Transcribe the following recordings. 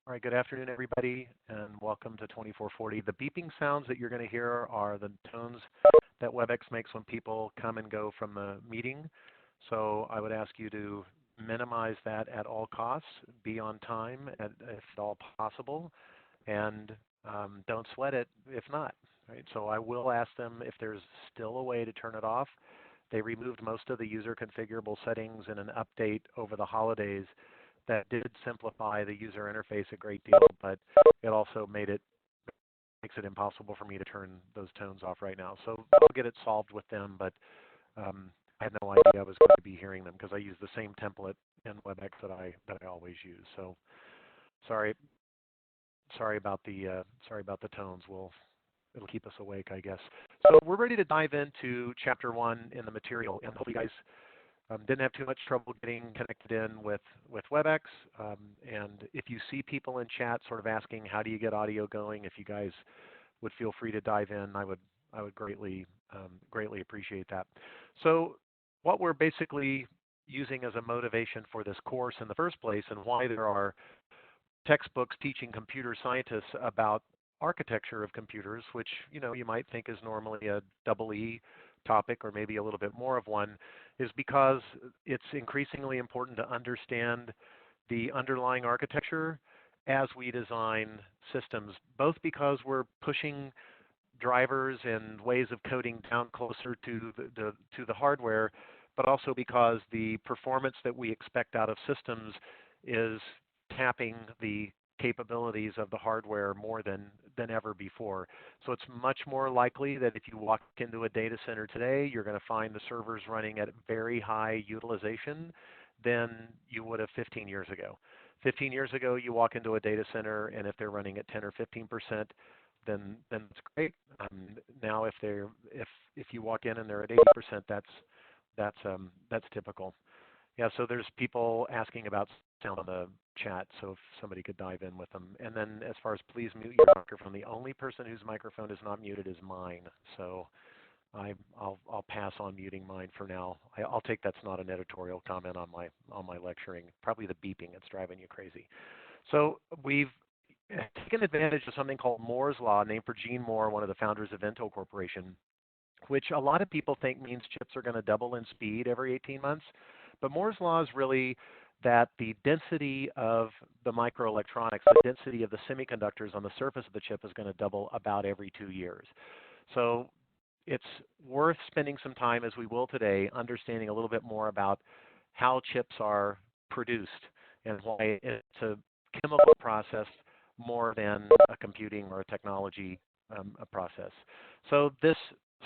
All right, good afternoon, everybody, and welcome to 2440. The beeping sounds that you're going to hear are the tones that WebEx makes when people come and go from the meeting. So I would ask you to minimize that at all costs, be on time if at all possible, and don't sweat it if not. Right? So I will ask them if there's still a way to turn it off. They removed most of the user configurable settings in an update over the holidays that did simplify the user interface a great deal, but it also makes it impossible for me to turn those tones off right now. So I'll get it solved with them, but I had no idea I was going to be hearing them because I use the same template in WebEx that I always use. So sorry about the tones. It'll keep us awake, I guess. So we're ready to dive into Chapter 1 in the material, and hopefully you guys didn't have too much trouble getting connected in with WebEx. And if you see people in chat sort of asking, how do you get audio going, if you guys would feel free to dive in, I would greatly appreciate that. So what we're basically using as a motivation for this course in the first place, and why there are textbooks teaching computer scientists about architecture of computers, which you might think is normally a double E topic or maybe a little bit more of one, is because it's increasingly important to understand the underlying architecture as we design systems, both because we're pushing drivers and ways of coding down closer to the hardware, but also because the performance that we expect out of systems is tapping the capabilities of the hardware more than ever before. So it's much more likely that if you walk into a data center today, you're going to find the servers running at very high utilization than you would have 15 years ago. 15 years ago, you walk into a data center, and if they're running at 10 or 15%, then it's great. Now, if you walk in and they're at 80%, that's typical. Yeah, so there's people asking about sound on the chat, so if somebody could dive in with them. And then as far as please mute your microphone, the only person whose microphone is not muted is mine. So I'll pass on muting mine for now. I'll take that's not an editorial comment on my lecturing. Probably the beeping that's driving you crazy. So we've taken advantage of something called Moore's Law, named for Gene Moore, one of the founders of Intel Corporation, which a lot of people think means chips are going to double in speed every 18 months. But Moore's Law is really that the density of the microelectronics, the density of the semiconductors on the surface of the chip is going to double about every 2 years. So it's worth spending some time, as we will today, understanding a little bit more about how chips are produced and why it's a chemical process more than a computing or a technology process. So this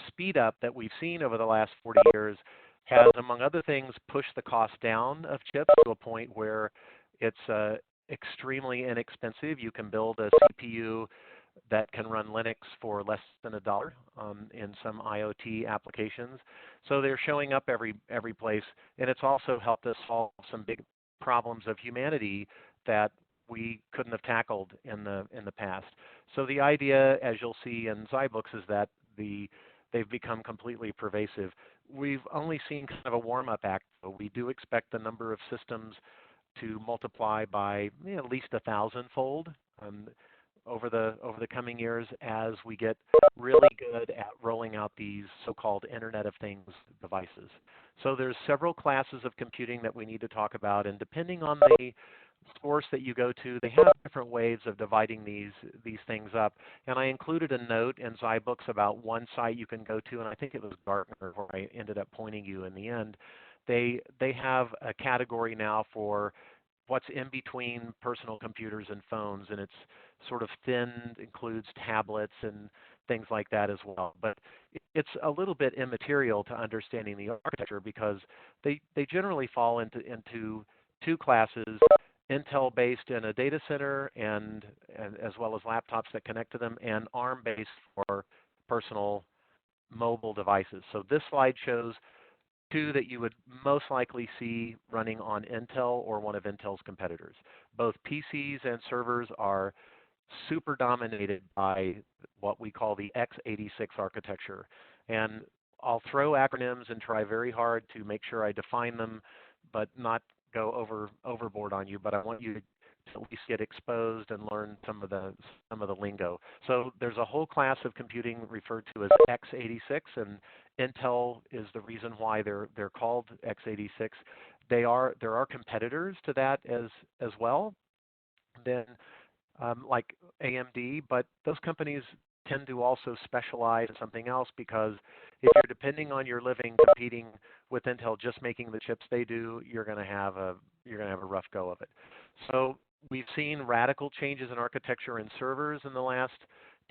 speed up that we've seen over the last 40 years has, among other things, pushed the cost down of chips to a point where it's extremely inexpensive. You can build a CPU that can run Linux for less than $1 in some IoT applications. So they're showing up every place, and it's also helped us solve some big problems of humanity that we couldn't have tackled in the past. So the idea, as you'll see in Zybooks, is that they've become completely pervasive. We've only seen kind of a warm-up act, but we do expect the number of systems to multiply by at least 1,000-fold over the coming years as we get really good at rolling out these so-called Internet of Things devices. So there's several classes of computing that we need to talk about, and depending on the source that you go to, they have different ways of dividing these things up. And I included a note in Zybooks about one site you can go to, and I think it was Gartner where I ended up pointing you in the end. They have a category now for what's in between personal computers and phones, and it's sort of thin, includes tablets and things like that as well. But it's a little bit immaterial to understanding the architecture because they generally fall into two classes: Intel-based in a data center, and as well as laptops that connect to them, and ARM-based for personal mobile devices. So this slide shows two that you would most likely see running on Intel or one of Intel's competitors. Both PCs and servers are super dominated by what we call the x86 architecture. And I'll throw acronyms and try very hard to make sure I define them, but not go overboard on you. But I want you to at least get exposed and learn some of the lingo. So there's a whole class of computing referred to as x86, and Intel is the reason why they're called x86. There are competitors to that as well. Then like AMD, but those companies tend to also specialize in something else, because if you're depending on your living competing with Intel just making the chips they do, you're going to have a rough go of it. So we've seen radical changes in architecture in servers in the last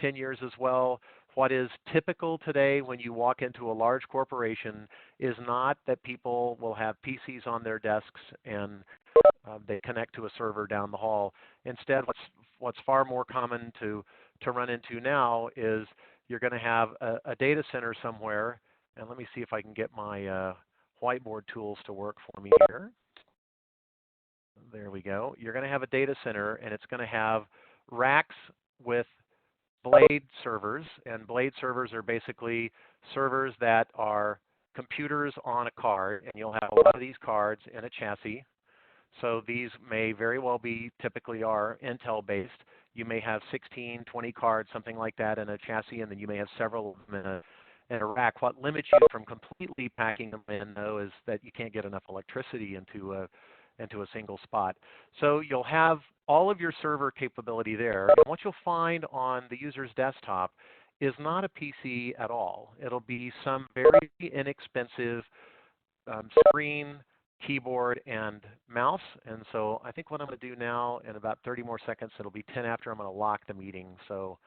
10 years as well. What is typical today when you walk into a large corporation is not that people will have PCs on their desks and they connect to a server down the hall. Instead, what's far more common to run into now is you're going to have a data center somewhere. And let me see if I can get my whiteboard tools to work for me here. There we go. You're going to have a data center, and it's going to have racks with blade servers. And blade servers are basically servers that are computers on a card, and you'll have a lot of these cards in a chassis. So these may very well be, typically are Intel based. You may have 16, 20 cards, something like that in a chassis, and then you may have several of them in a rack. What limits you from completely packing them in, though, is that you can't get enough electricity into a single spot. So you'll have all of your server capability there. And what you'll find on the user's desktop is not a PC at all. It'll be some very inexpensive screen, keyboard, and mouse. And so I think what I'm going to do now, in about 30 more seconds, it'll be 10 after, I'm going to lock the meeting, so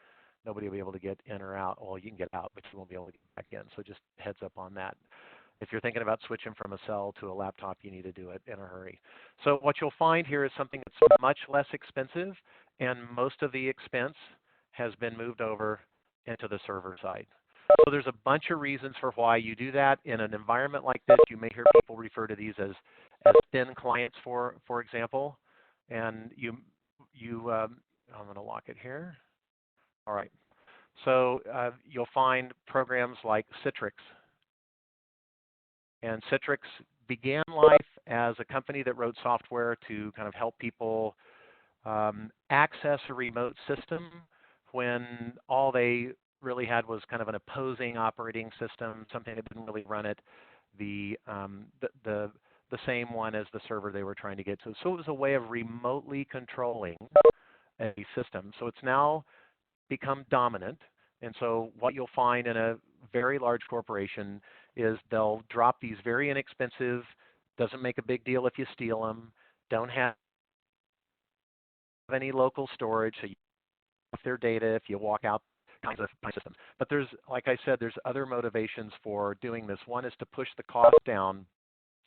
nobody will be able to get in or out. Well, you can get out, but you won't be able to get back in. So just heads up on that. If you're thinking about switching from a cell to a laptop, you need to do it in a hurry. So what you'll find here is something that's much less expensive, and most of the expense has been moved over into the server side. So there's a bunch of reasons for why you do that. In an environment like this, you may hear people refer to these as thin clients, for example. And I'm going to lock it here. All right. So you'll find programs like Citrix. And Citrix began life as a company that wrote software to kind of help people access a remote system when all they really had was kind of an opposing operating system, something that didn't really run it the same one as the server they were trying to get to. So it was a way of remotely controlling a system. So it's now become dominant. And so what you'll find in a very large corporation is they'll drop these very inexpensive, doesn't make a big deal if you steal them, don't have any local storage, so you have their data if you walk out, kinds of systems. But there's, like I said, there's other motivations for doing this. One is to push the cost down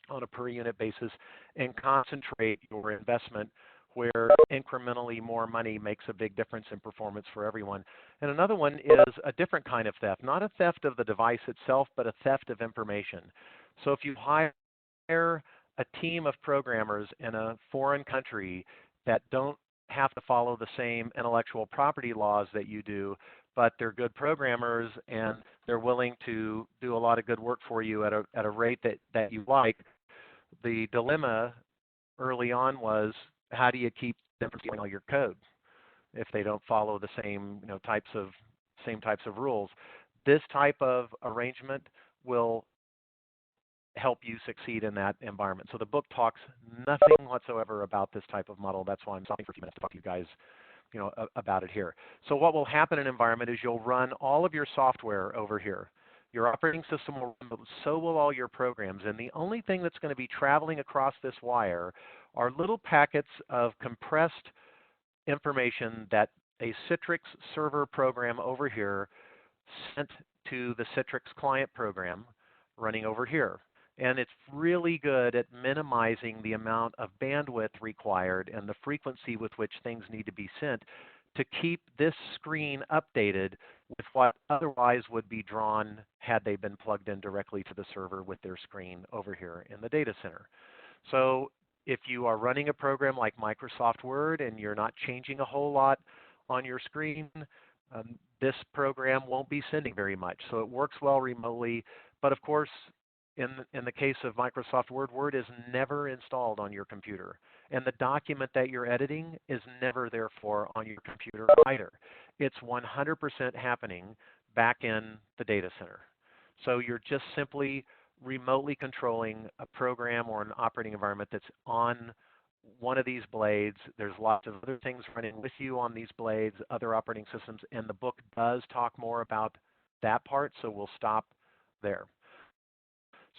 on a per unit basis and concentrate your investment where incrementally more money makes a big difference in performance for everyone. And another one is a different kind of theft, not a theft of the device itself, but a theft of information. So if you hire a team of programmers in a foreign country that don't have to follow the same intellectual property laws that you do, but they're good programmers and they're willing to do a lot of good work for you at a rate that you like, the dilemma early on was, how do you keep them from stealing all your code if they don't follow the same types of rules? This type of arrangement will help you succeed in that environment. So the book talks nothing whatsoever about this type of model. That's why I'm stopping for a few minutes to talk to you guys about it here. So what will happen in an environment is you'll run all of your software over here. Your operating system will run, but so will all your programs. And the only thing that's going to be traveling across this wire are little packets of compressed information that a Citrix server program over here sent to the Citrix client program running over here. And it's really good at minimizing the amount of bandwidth required and the frequency with which things need to be sent to keep this screen updated with what otherwise would be drawn had they been plugged in directly to the server with their screen over here in the data center. So if you are running a program like Microsoft Word and you're not changing a whole lot on your screen, this program won't be sending very much. So it works well remotely, but of course, in the case of Microsoft Word, Word is never installed on your computer. And the document that you're editing is never therefore on your computer either. It's 100% happening back in the data center. So you're just simply remotely controlling a program or an operating environment that's on one of these blades. There's lots of other things running with you on these blades, other operating systems, and the book does talk more about that part, so we'll stop there.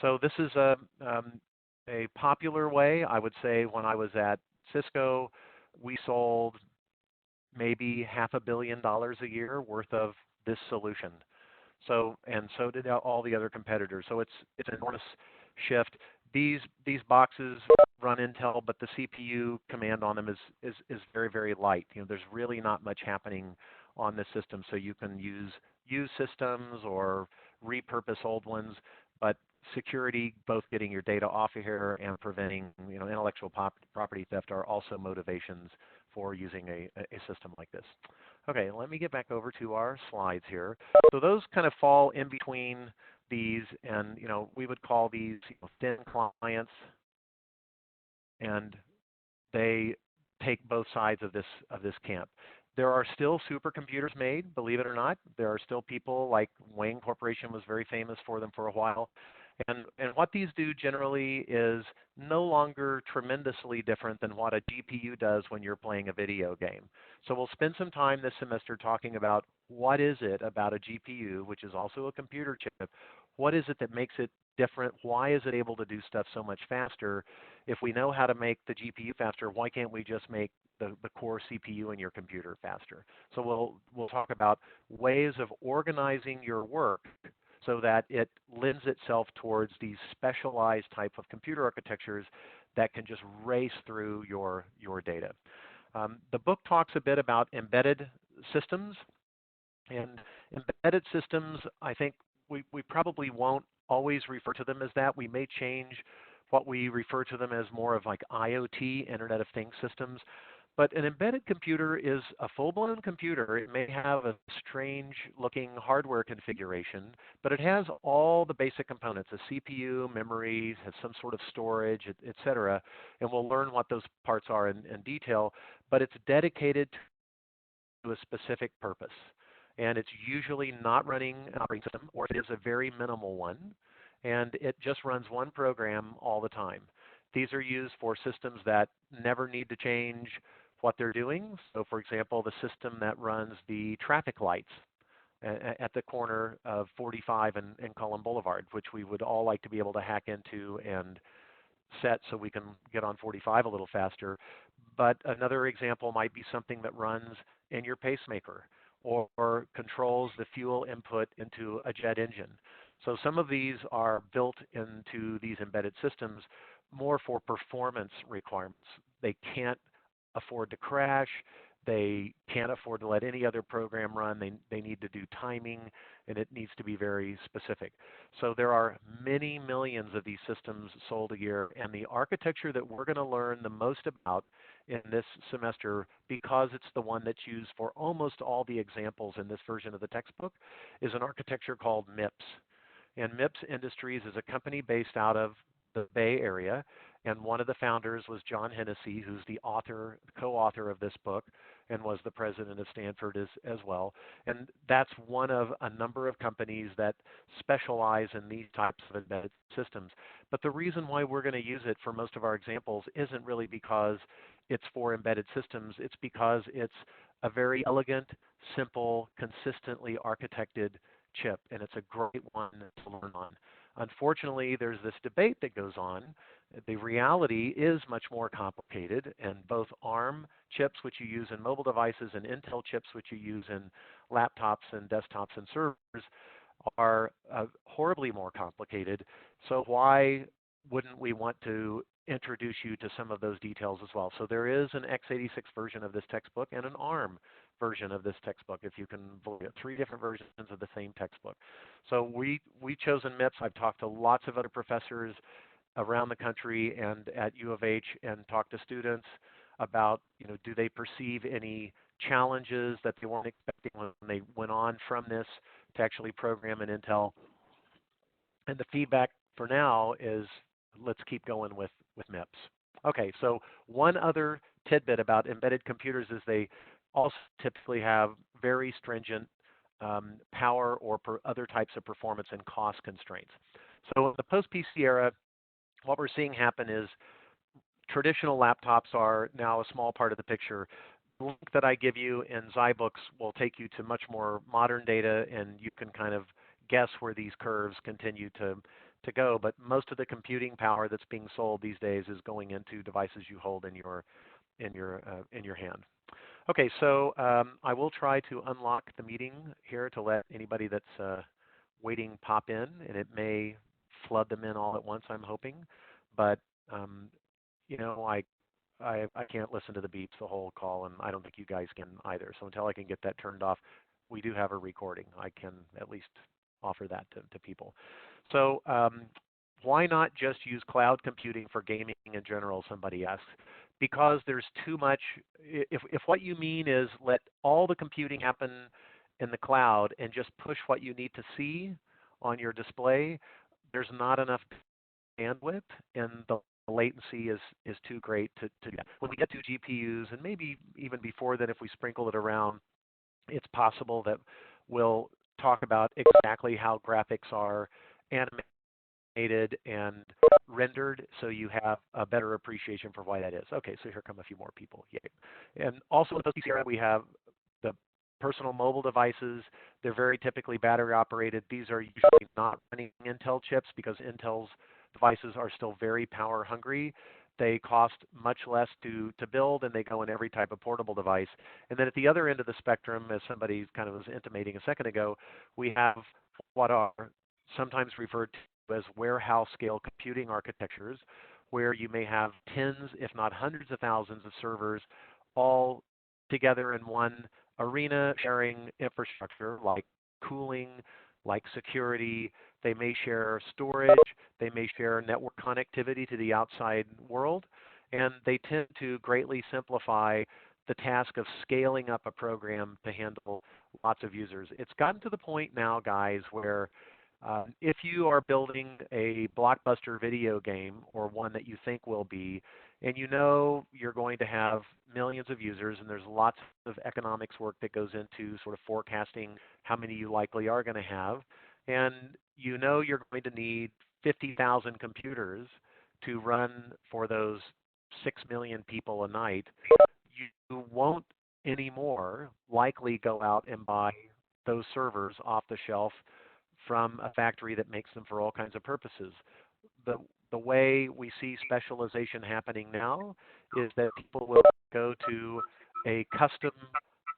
So this is a popular way. I would say when I was at Cisco, we sold maybe $500 million a year worth of this solution. So, and so did all the other competitors. So it's an enormous shift. These boxes run Intel, but the CPU command on them is very, very light. There's really not much happening on this system. So you can use systems or repurpose old ones, but security, both getting your data off of here and preventing intellectual property theft, are also motivations for using a system like this. Okay, let me get back over to our slides here. So those kind of fall in between these, and we would call these thin clients, and they take both sides of this camp. There are still supercomputers made, believe it or not. There are still people like Wayne Corporation was very famous for them for a while. And what these do generally is no longer tremendously different than what a GPU does when you're playing a video game. So we'll spend some time this semester talking about what is it about a GPU, which is also a computer chip. What is it that makes it different? Why is it able to do stuff so much faster? If we know how to make the GPU faster, why can't we just make the core CPU in your computer faster? So we'll talk about ways of organizing your work so that it lends itself towards these specialized type of computer architectures that can just race through your data. The book talks a bit about embedded systems. And embedded systems, I think we probably won't always refer to them as that. We may change what we refer to them as more of like IoT, Internet of Things systems. But an embedded computer is a full-blown computer. It may have a strange-looking hardware configuration, but it has all the basic components: a CPU, memory, has some sort of storage, et cetera. And we'll learn what those parts are in detail. But it's dedicated to a specific purpose. And it's usually not running an operating system, or if it is, a very minimal one. And it just runs one program all the time. These are used for systems that never need to change what they're doing. So for example, the system that runs the traffic lights at the corner of 45 and Cullen Boulevard, which we would all like to be able to hack into and set so we can get on 45 a little faster. But another example might be something that runs in your pacemaker or controls the fuel input into a jet engine. So some of these are built into these embedded systems more for performance requirements. They can't afford to crash. They can't afford to let any other program run. They need to do timing, and it needs to be very specific. So there are many millions of these systems sold a year, and the architecture that we're going to learn the most about in this semester, because it's the one that's used for almost all the examples in this version of the textbook, is an architecture called MIPS. And MIPS Industries is a company based out of the Bay Area, and one of the founders was John Hennessy, who's the co-author of this book, and was the president of Stanford as well. And that's one of a number of companies that specialize in these types of embedded systems. But the reason why we're going to use it for most of our examples isn't really because it's for embedded systems. It's because it's a very elegant, simple, consistently architected chip, and it's a great one to learn on. Unfortunately, there's this debate that goes on. The reality is much more complicated, and both ARM chips, which you use in mobile devices, and Intel chips, which you use in laptops and desktops and servers, are horribly more complicated. So why wouldn't we want to introduce you to some of those details as well? So there is an x86 version of this textbook and an ARM version of this textbook, if you can believe it, 3 different versions of the same textbook. So we've chosen MIPS. I've talked to lots of other professors around the country and at U of H and talked to students about, do they perceive any challenges that they weren't expecting when they went on from this to actually program in Intel. And the feedback for now is, let's keep going with MIPS. Okay, so one other tidbit about embedded computers is they also typically have very stringent power or other types of performance and cost constraints. So in the post-PC era, what we're seeing happen is traditional laptops are now a small part of the picture. The link that I give you in Zybooks will take you to much more modern data, and you can kind of guess where these curves continue to go. But most of the computing power that's being sold these days is going into devices you hold in your hand. Okay, so I will try to unlock the meeting here to let anybody that's waiting pop in, and it may flood them in all at once, I'm hoping. But um, you know, I can't listen to the beeps the whole call, and I don't think you guys can either. So until I can get that turned off, we do have a recording. I can at least offer that to people. So why not just use cloud computing for gaming in general, somebody asks. Because there's too much, if what you mean is let all the computing happen in the cloud and just push what you need to see on your display, there's not enough bandwidth, and the latency is too great to do that. When we get to GPUs, and maybe even before then, if we sprinkle it around, it's possible that we'll talk about exactly how graphics are animated and rendered, so you have a better appreciation for why that is. Okay, so here come a few more people. Yay. And also in the PC era, we have the personal mobile devices. They're very typically battery operated. These are usually not running Intel chips because Intel's devices are still very power hungry. They cost much less to build, and they go in every type of portable device. And then at the other end of the spectrum, as somebody kind of was intimating a second ago, we have what are sometimes referred to as warehouse scale computing architectures, where you may have tens, if not hundreds of thousands of servers all together in one arena, sharing infrastructure like cooling, like security. They may share storage. They may share network connectivity to the outside world. And they tend to greatly simplify the task of scaling up a program to handle lots of users. It's gotten to the point now, guys, where if you are building a blockbuster video game, or one that you think will be, and you know you're going to have millions of users, and there's lots of economics work that goes into sort of forecasting how many you likely are going to have, and you know you're going to need 50,000 computers to run for those 6 million people a night, you won't anymore likely go out and buy those servers off the shelf from a factory that makes them for all kinds of purposes. The way we see specialization happening now is that people will go to a custom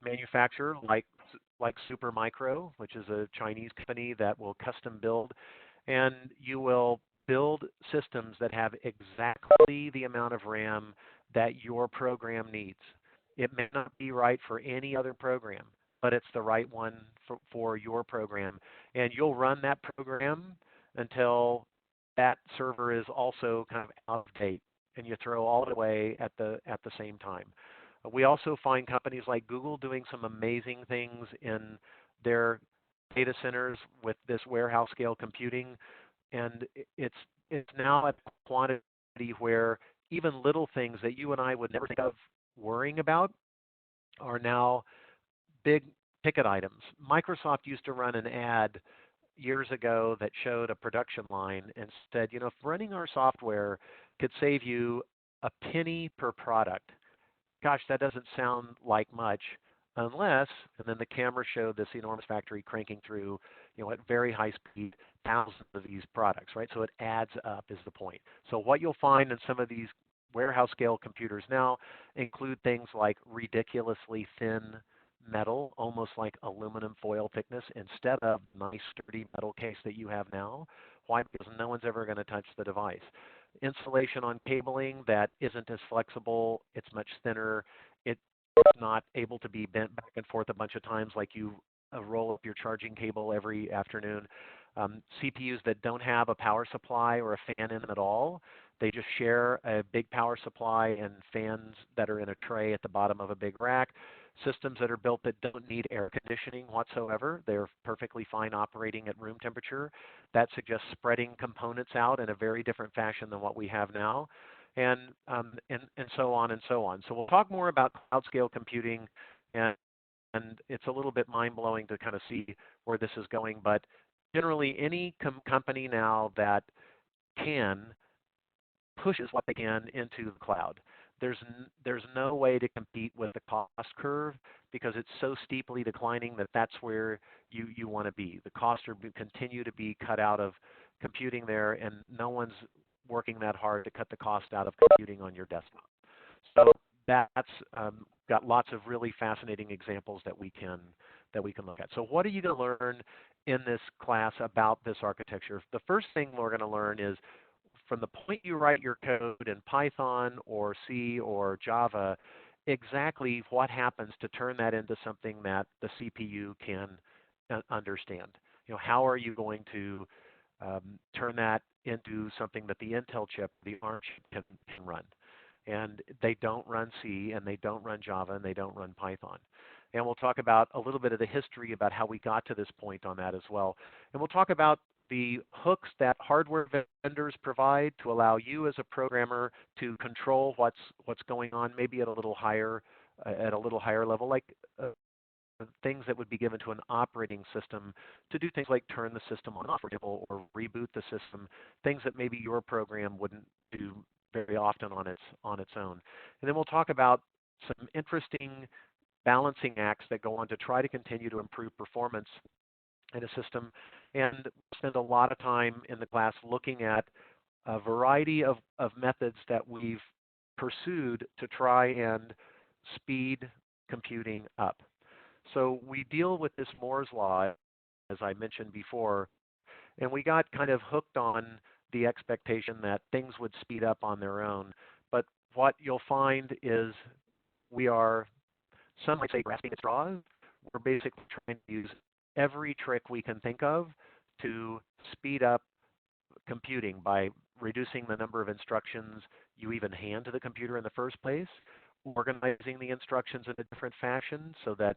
manufacturer like Supermicro, which is a Chinese company that will custom build, and you will build systems that have exactly the amount of RAM that your program needs. It may not be right for any other program, but it's the right one for your program. And you'll run that program until that server is also kind of out of date, and you throw all it away at the same time. We also find companies like Google doing some amazing things in their data centers with this warehouse scale computing, and it's now at a quantity where even little things that you and I would never think of worrying about are now big ticket items. Microsoft used to run an ad years ago that showed a production line and said, you know, if running our software could save you a penny per product, gosh, that doesn't sound like much unless, and then the camera showed this enormous factory cranking through, you know, at very high speed, thousands of these products, right? So it adds up is the point. So what you'll find in some of these warehouse scale computers now include things like ridiculously thin metal, almost like aluminum foil thickness, instead of nice sturdy metal case that you have now. Why? Because no one's ever going to touch the device. Insulation on cabling that isn't as flexible, it's much thinner, it's not able to be bent back and forth a bunch of times like you roll up your charging cable every afternoon. CPUs that don't have a power supply or a fan in them at all, they just share a big power supply and fans that are in a tray at the bottom of a big rack. Systems that are built that don't need air conditioning whatsoever. They're perfectly fine operating at room temperature. That suggests spreading components out in a very different fashion than what we have now. and so on and so on. So we'll talk more about cloud scale computing, and it's a little bit mind-blowing to kind of see where this is going. But generally, any company now that can pushes what they can into the cloud. There's no way to compete with the cost curve because it's so steeply declining that that's where you want to be. The costs are continue to be cut out of computing there, and no one's working that hard to cut the cost out of computing on your desktop. So that's got lots of really fascinating examples that we can look at. So what are you going to learn in this class about this architecture? The first thing we're going to learn is from the point you write your code in Python or C or Java, exactly what happens to turn that into something that the CPU can understand. How are you going to turn that into something that the Intel chip, the ARM chip, can run? And they don't run C, and they don't run Java, and they don't run Python. And we'll talk about a little bit of the history about how we got to this point on that as well. And we'll talk about the hooks that hardware vendors provide to allow you as a programmer to control what's going on, maybe at a little higher level, like things that would be given to an operating system to do things like turn the system on, for example, or reboot the system, things that maybe your program wouldn't do very often on its own. And then we'll talk about some interesting balancing acts that go on to try to continue to improve performance in a system, and spend a lot of time in the class looking at a variety of methods that we've pursued to try and speed computing up. So we deal with this Moore's Law, as I mentioned before, and we got kind of hooked on the expectation that things would speed up on their own. But what you'll find is some might say grasping at straws. We're basically trying to use every trick we can think of to speed up computing by reducing the number of instructions you even hand to the computer in the first place, organizing the instructions in a different fashion so that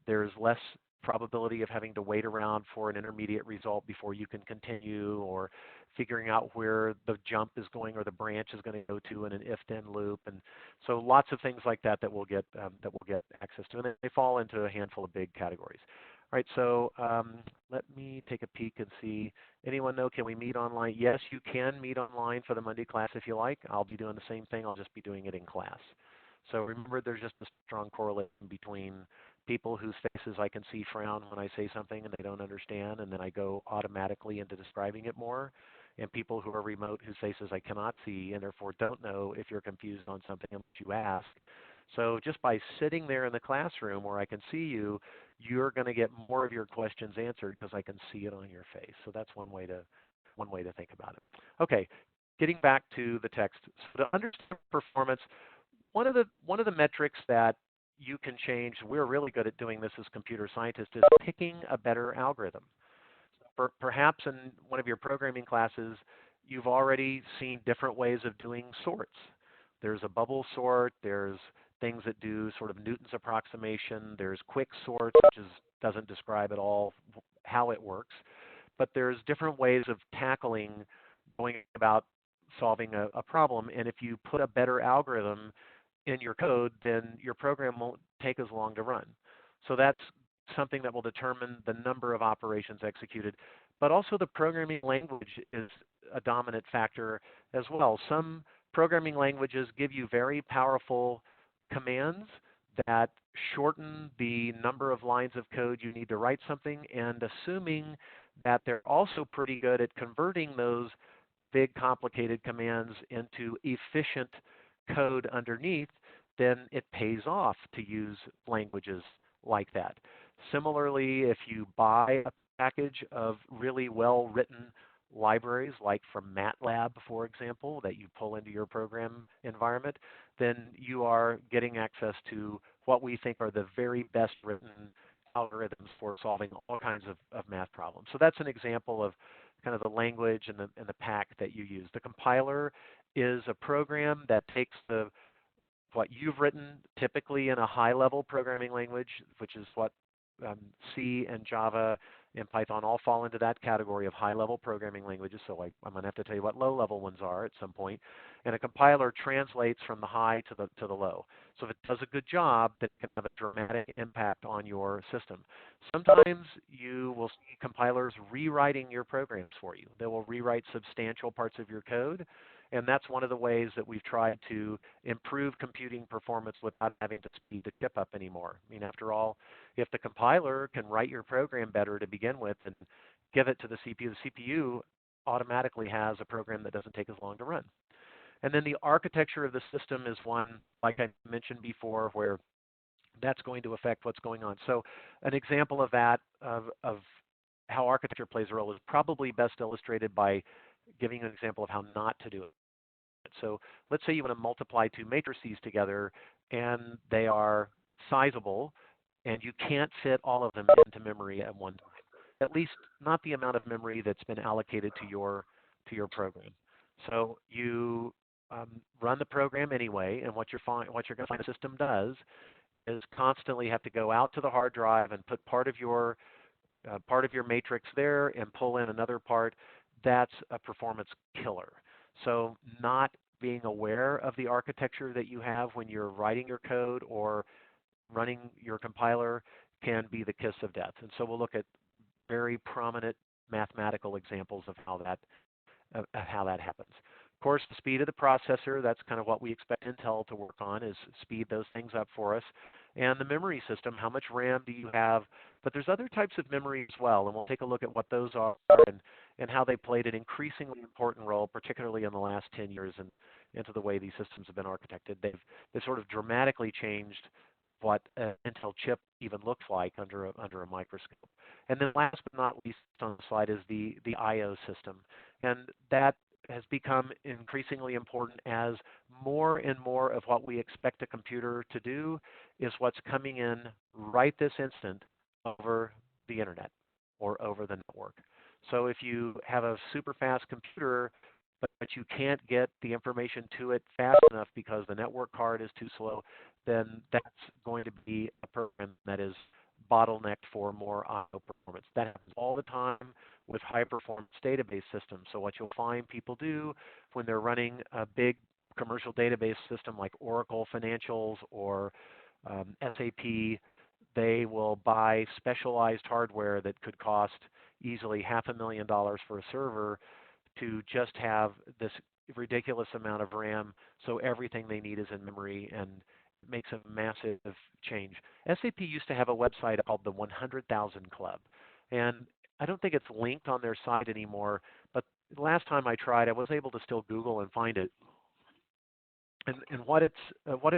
there's less probability of having to wait around for an intermediate result before you can continue, or figuring out where the jump is going or the branch is going to go to in an if-then loop. And so lots of things like that we'll get access to, and they fall into a handful of big categories. All right, so let me take a peek and see. Anyone know, can we meet online? Yes, you can meet online for the Monday class if you like. I'll be doing the same thing. I'll just be doing it in class. So remember, there's just a strong correlation between people whose faces I can see frown when I say something and they don't understand, and then I go automatically into describing it more, and people who are remote whose faces I cannot see and therefore don't know if you're confused on something that you ask. So just by sitting there in the classroom where I can see you, you're going to get more of your questions answered because I can see it on your face. So that's one way to think about it. Okay, getting back to the text. So to understand performance, one of the metrics that you can change, we're really good at doing this as computer scientists, is picking a better algorithm. Perhaps in one of your programming classes, you've already seen different ways of doing sorts. There's a bubble sort, there's things that do sort of Newton's approximation, there's quick sorts, which doesn't describe at all how it works. But there's different ways of going about solving a problem, and if you put a better algorithm in your code, then your program won't take as long to run. So that's something that will determine the number of operations executed. But also the programming language is a dominant factor as well. Some programming languages give you very powerful commands that shorten the number of lines of code you need to write something, and assuming that they're also pretty good at converting those big complicated commands into efficient code underneath, then it pays off to use languages like that. Similarly, if you buy a package of really well-written libraries, like from MATLAB, for example, that you pull into your program environment, then you are getting access to what we think are the very best written algorithms for solving all kinds of math problems. So that's an example of kind of the language and the pack that you use. The compiler is a program that takes what you've written, typically in a high-level programming language, which is what C and Java and Python all fall into that category of high-level programming languages, so I'm going to have to tell you what low-level ones are at some point. And a compiler translates from the high to the low. So if it does a good job, then it can have a dramatic impact on your system. Sometimes you will see compilers rewriting your programs for you. They will rewrite substantial parts of your code, and that's one of the ways that we've tried to improve computing performance without having to speed the chip up anymore. I mean, after all, if the compiler can write your program better to begin with and give it to the CPU automatically has a program that doesn't take as long to run. And then the architecture of the system is one, like I mentioned before, where that's going to affect what's going on. So an example of that, of how architecture plays a role, is probably best illustrated by giving an example of how not to do it. So let's say you want to multiply two matrices together, and they are sizable, and you can't fit all of them into memory at one time, at least not the amount of memory that's been allocated to your program. So you run the program anyway, and what you're going to find the system does is constantly have to go out to the hard drive and put part of your matrix there and pull in another part. That's a performance killer. So not being aware of the architecture that you have when you're writing your code or running your compiler can be the kiss of death. And so we'll look at very prominent mathematical examples of how that happens. Of course, the speed of the processor, that's kind of what we expect Intel to work on, is speed those things up for us. And the memory system, how much RAM do you have? But there's other types of memory as well, and we'll take a look at what those are and how they played an increasingly important role, particularly in the last 10 years and into the way these systems have been architected. They've sort of dramatically changed what an Intel chip even looks like under a microscope. And then last but not least on the slide is the I/O system. And that has become increasingly important as more and more of what we expect a computer to do is what's coming in right this instant over the internet or over the network. So if you have a super fast computer, but you can't get the information to it fast enough because the network card is too slow, then that's going to be a program that is bottlenecked for more I/O performance. That happens all the time with high-performance database systems. So what you'll find people do when they're running a big commercial database system like Oracle Financials or SAP, they will buy specialized hardware that could cost easily $500,000 for a server to just have this ridiculous amount of RAM, so everything they need is in memory, and it makes a massive change. SAP used to have a website called the 100,000 Club, and I don't think it's linked on their site anymore, but the last time I tried, I was able to still Google and find it. And what it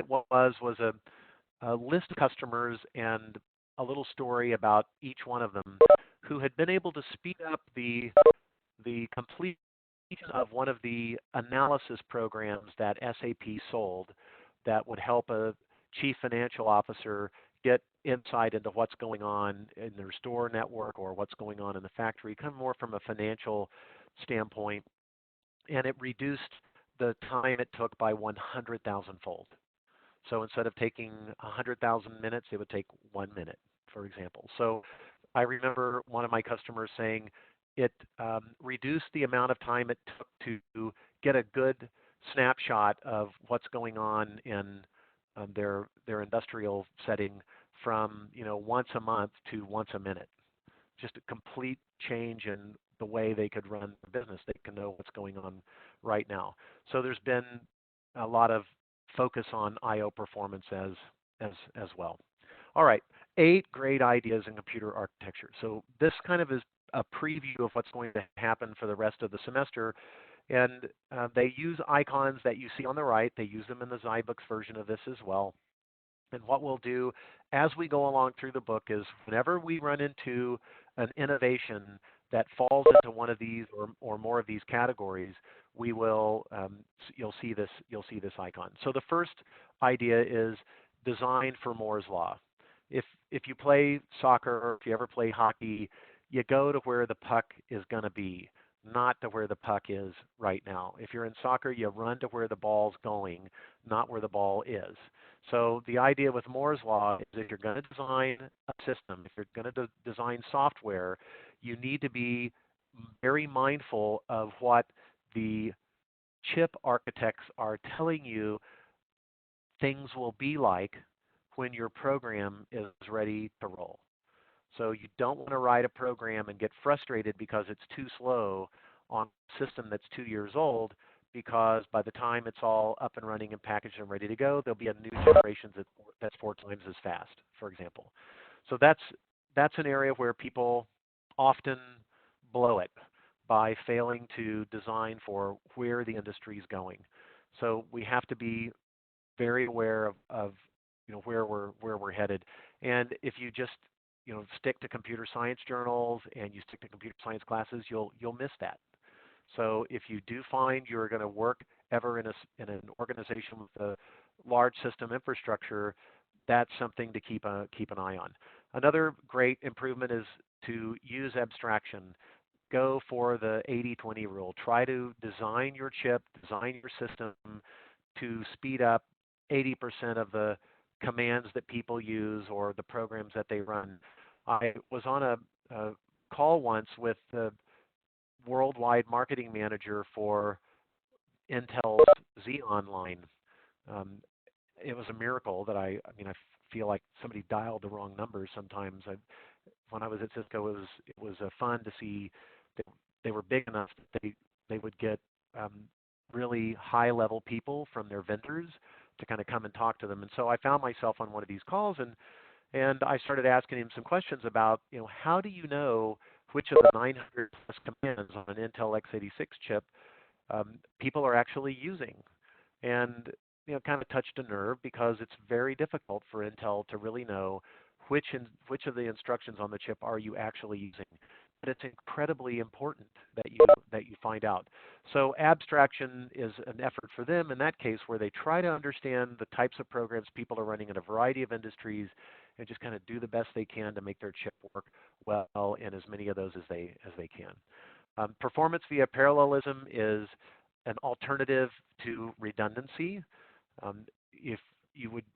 was a list of customers and a little story about each one of them who had been able to speed up the completion of one of the analysis programs that SAP sold that would help a chief financial officer get insight into what's going on in their store network or what's going on in the factory, kind of more from a financial standpoint. And it reduced the time it took by 100,000-fold. So instead of taking 100,000 minutes, it would take 1 minute, for example. So I remember one of my customers saying it reduced the amount of time it took to get a good snapshot of what's going on in their industrial setting from once a month to once a minute. Just a complete change in the way they could run the business. They can know what's going on right now. So there's been a lot of focus on I/O performance as well. All right, 8 great ideas in computer architecture. So this kind of is a preview of what's going to happen for the rest of the semester. And they use icons that you see on the right. They use them in the Zybooks version of this as well. And what we'll do as we go along through the book is whenever we run into an innovation that falls into one of these or more of these categories, we will you'll see this icon. So the first idea is design for Moore's law. If you play soccer or if you ever play hockey, you go to where the puck is going to be, not to where the puck is right now. If you're in soccer, you run to where the ball's going, not where the ball is. So the idea with Moore's Law is if you're going to design a system, if you're going to design software, you need to be very mindful of what the chip architects are telling you things will be like when your program is ready to roll. So you don't want to write a program and get frustrated because it's too slow on a system that's 2 years old, because by the time it's all up and running and packaged and ready to go, there'll be a new generation that's 4 times as fast, for example. So that's an area where people often blow it by failing to design for where the industry is going. So we have to be very aware of where we're headed. And if you just stick to computer science journals and you stick to computer science classes, you'll miss that. So if you do find you're going to work ever in an organization with a large system infrastructure, that's something to keep an eye on. Another great improvement is to use abstraction. Go for the 80-20 rule. Try to design your chip, design your system to speed up 80% of the commands that people use or the programs that they run. I was on a call once with the worldwide marketing manager for Intel's Xeon line. Um, it was a miracle that I feel like somebody dialed the wrong numbers sometimes. When I was at Cisco, it was fun to see that they were big enough that they would get really high level people from their vendors to kind of come and talk to them. And so I found myself on one of these calls, and I started asking him some questions about, how do you know which of the 900 plus commands on an Intel x86 chip people are actually using? And kind of touched a nerve, because it's very difficult for Intel to really know which of the instructions on the chip are you actually using. But it's incredibly important that you find out. So abstraction is an effort for them in that case, where they try to understand the types of programs people are running in a variety of industries and just kind of do the best they can to make their chip work well in as many of those as they can. Performance via parallelism is an alternative to redundancy. If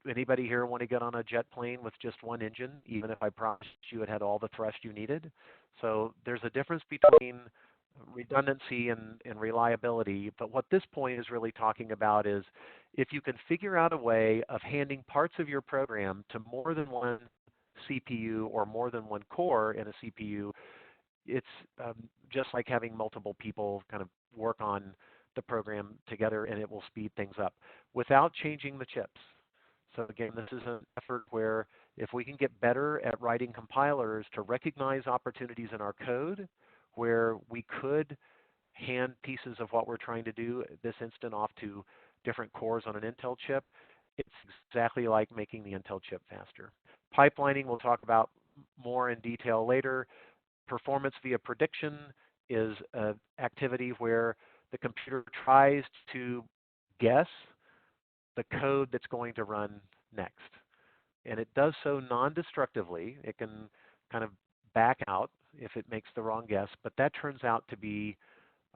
anybody here want to get on a jet plane with just one engine, even if I promised you it had all the thrust you needed? So there's a difference between redundancy and reliability. But what this point is really talking about is if you can figure out a way of handing parts of your program to more than one CPU or more than one core in a CPU, it's just like having multiple people kind of work on the program together, and it will speed things up without changing the chips. So again, this is an effort where if we can get better at writing compilers to recognize opportunities in our code where we could hand pieces of what we're trying to do this instant off to different cores on an Intel chip, it's exactly like making the Intel chip faster. Pipelining we'll talk about more in detail later. Performance via prediction is an activity where the computer tries to guess the code that's going to run next. And it does so non-destructively. It can kind of back out if it makes the wrong guess, but that turns out to be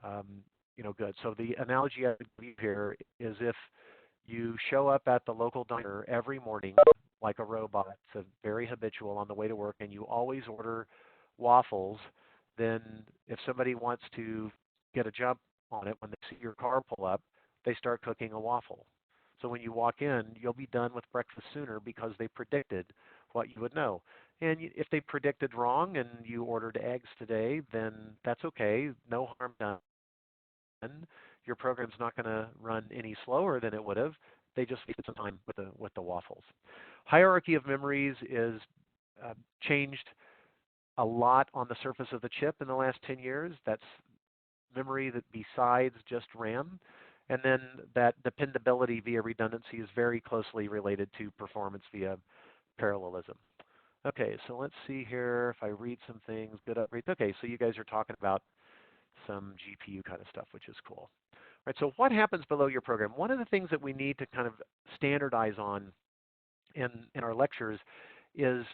good. So the analogy I give here is if you show up at the local diner every morning like a robot, so very habitual on the way to work, and you always order waffles, then if somebody wants to get a jump on it when they see your car pull up, they start cooking a waffle. So when you walk in, you'll be done with breakfast sooner because they predicted what you would know. And if they predicted wrong and you ordered eggs today, then that's okay. No harm done. Your program's not going to run any slower than it would have. They just wasted some time with the waffles. Hierarchy of memories is changed a lot on the surface of the chip in the last 10 years. That's memory that besides just RAM. And then that dependability via redundancy is very closely related to performance via parallelism. Okay, so let's see here if I read some things. Good upgrades. Okay, so you guys are talking about some GPU kind of stuff, which is cool. All right, so what happens below your program? One of the things that we need to kind of standardize on in our lectures is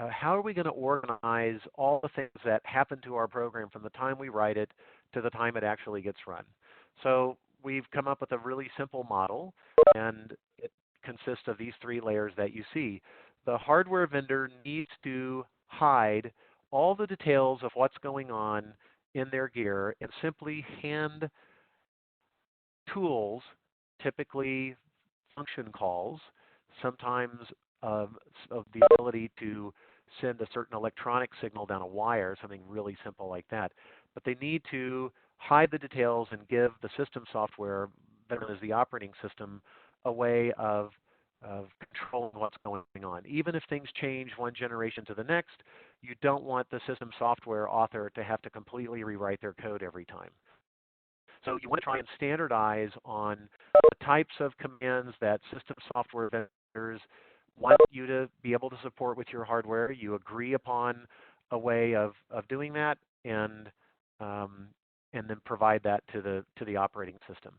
how are we going to organize all the things that happen to our program from the time we write it to the time it actually gets run. So we've come up with a really simple model, and consists of these three layers that you see. The hardware vendor needs to hide all the details of what's going on in their gear and simply hand tools, typically function calls, sometimes of the ability to send a certain electronic signal down a wire, something really simple like that. But they need to hide the details and give the system software, better known as the operating system, a way of controlling what's going on. Even if things change one generation to the next, you don't want the system software author to have to completely rewrite their code every time. So you want to try and standardize on the types of commands that system software vendors want you to be able to support with your hardware. You agree upon a way of doing that, and then provide that to the operating system.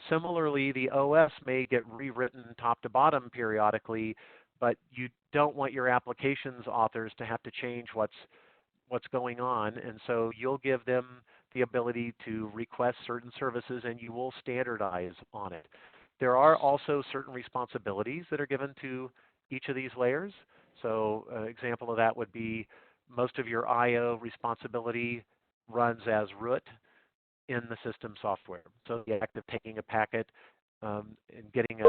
Similarly, the OS may get rewritten top to bottom periodically, but you don't want your applications authors to have to change what's going on, and so you'll give them the ability to request certain services, and you will standardize on it. There are also certain responsibilities that are given to each of these layers. So an example of that would be most of your I/O responsibility runs as root in the system software. So the act of taking a packet and getting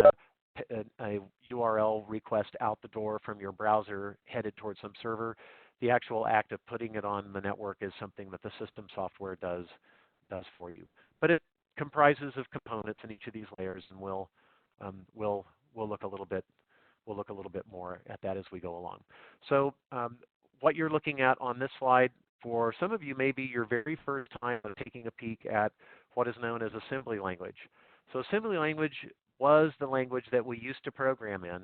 a URL request out the door from your browser headed towards some server, the actual act of putting it on the network is something that the system software does for you. But it comprises of components in each of these layers, and we'll look a little bit more at that as we go along. So what you're looking at on this slide, for some of you, may be your very first time of taking a peek at what is known as assembly language. So assembly language was the language that we used to program in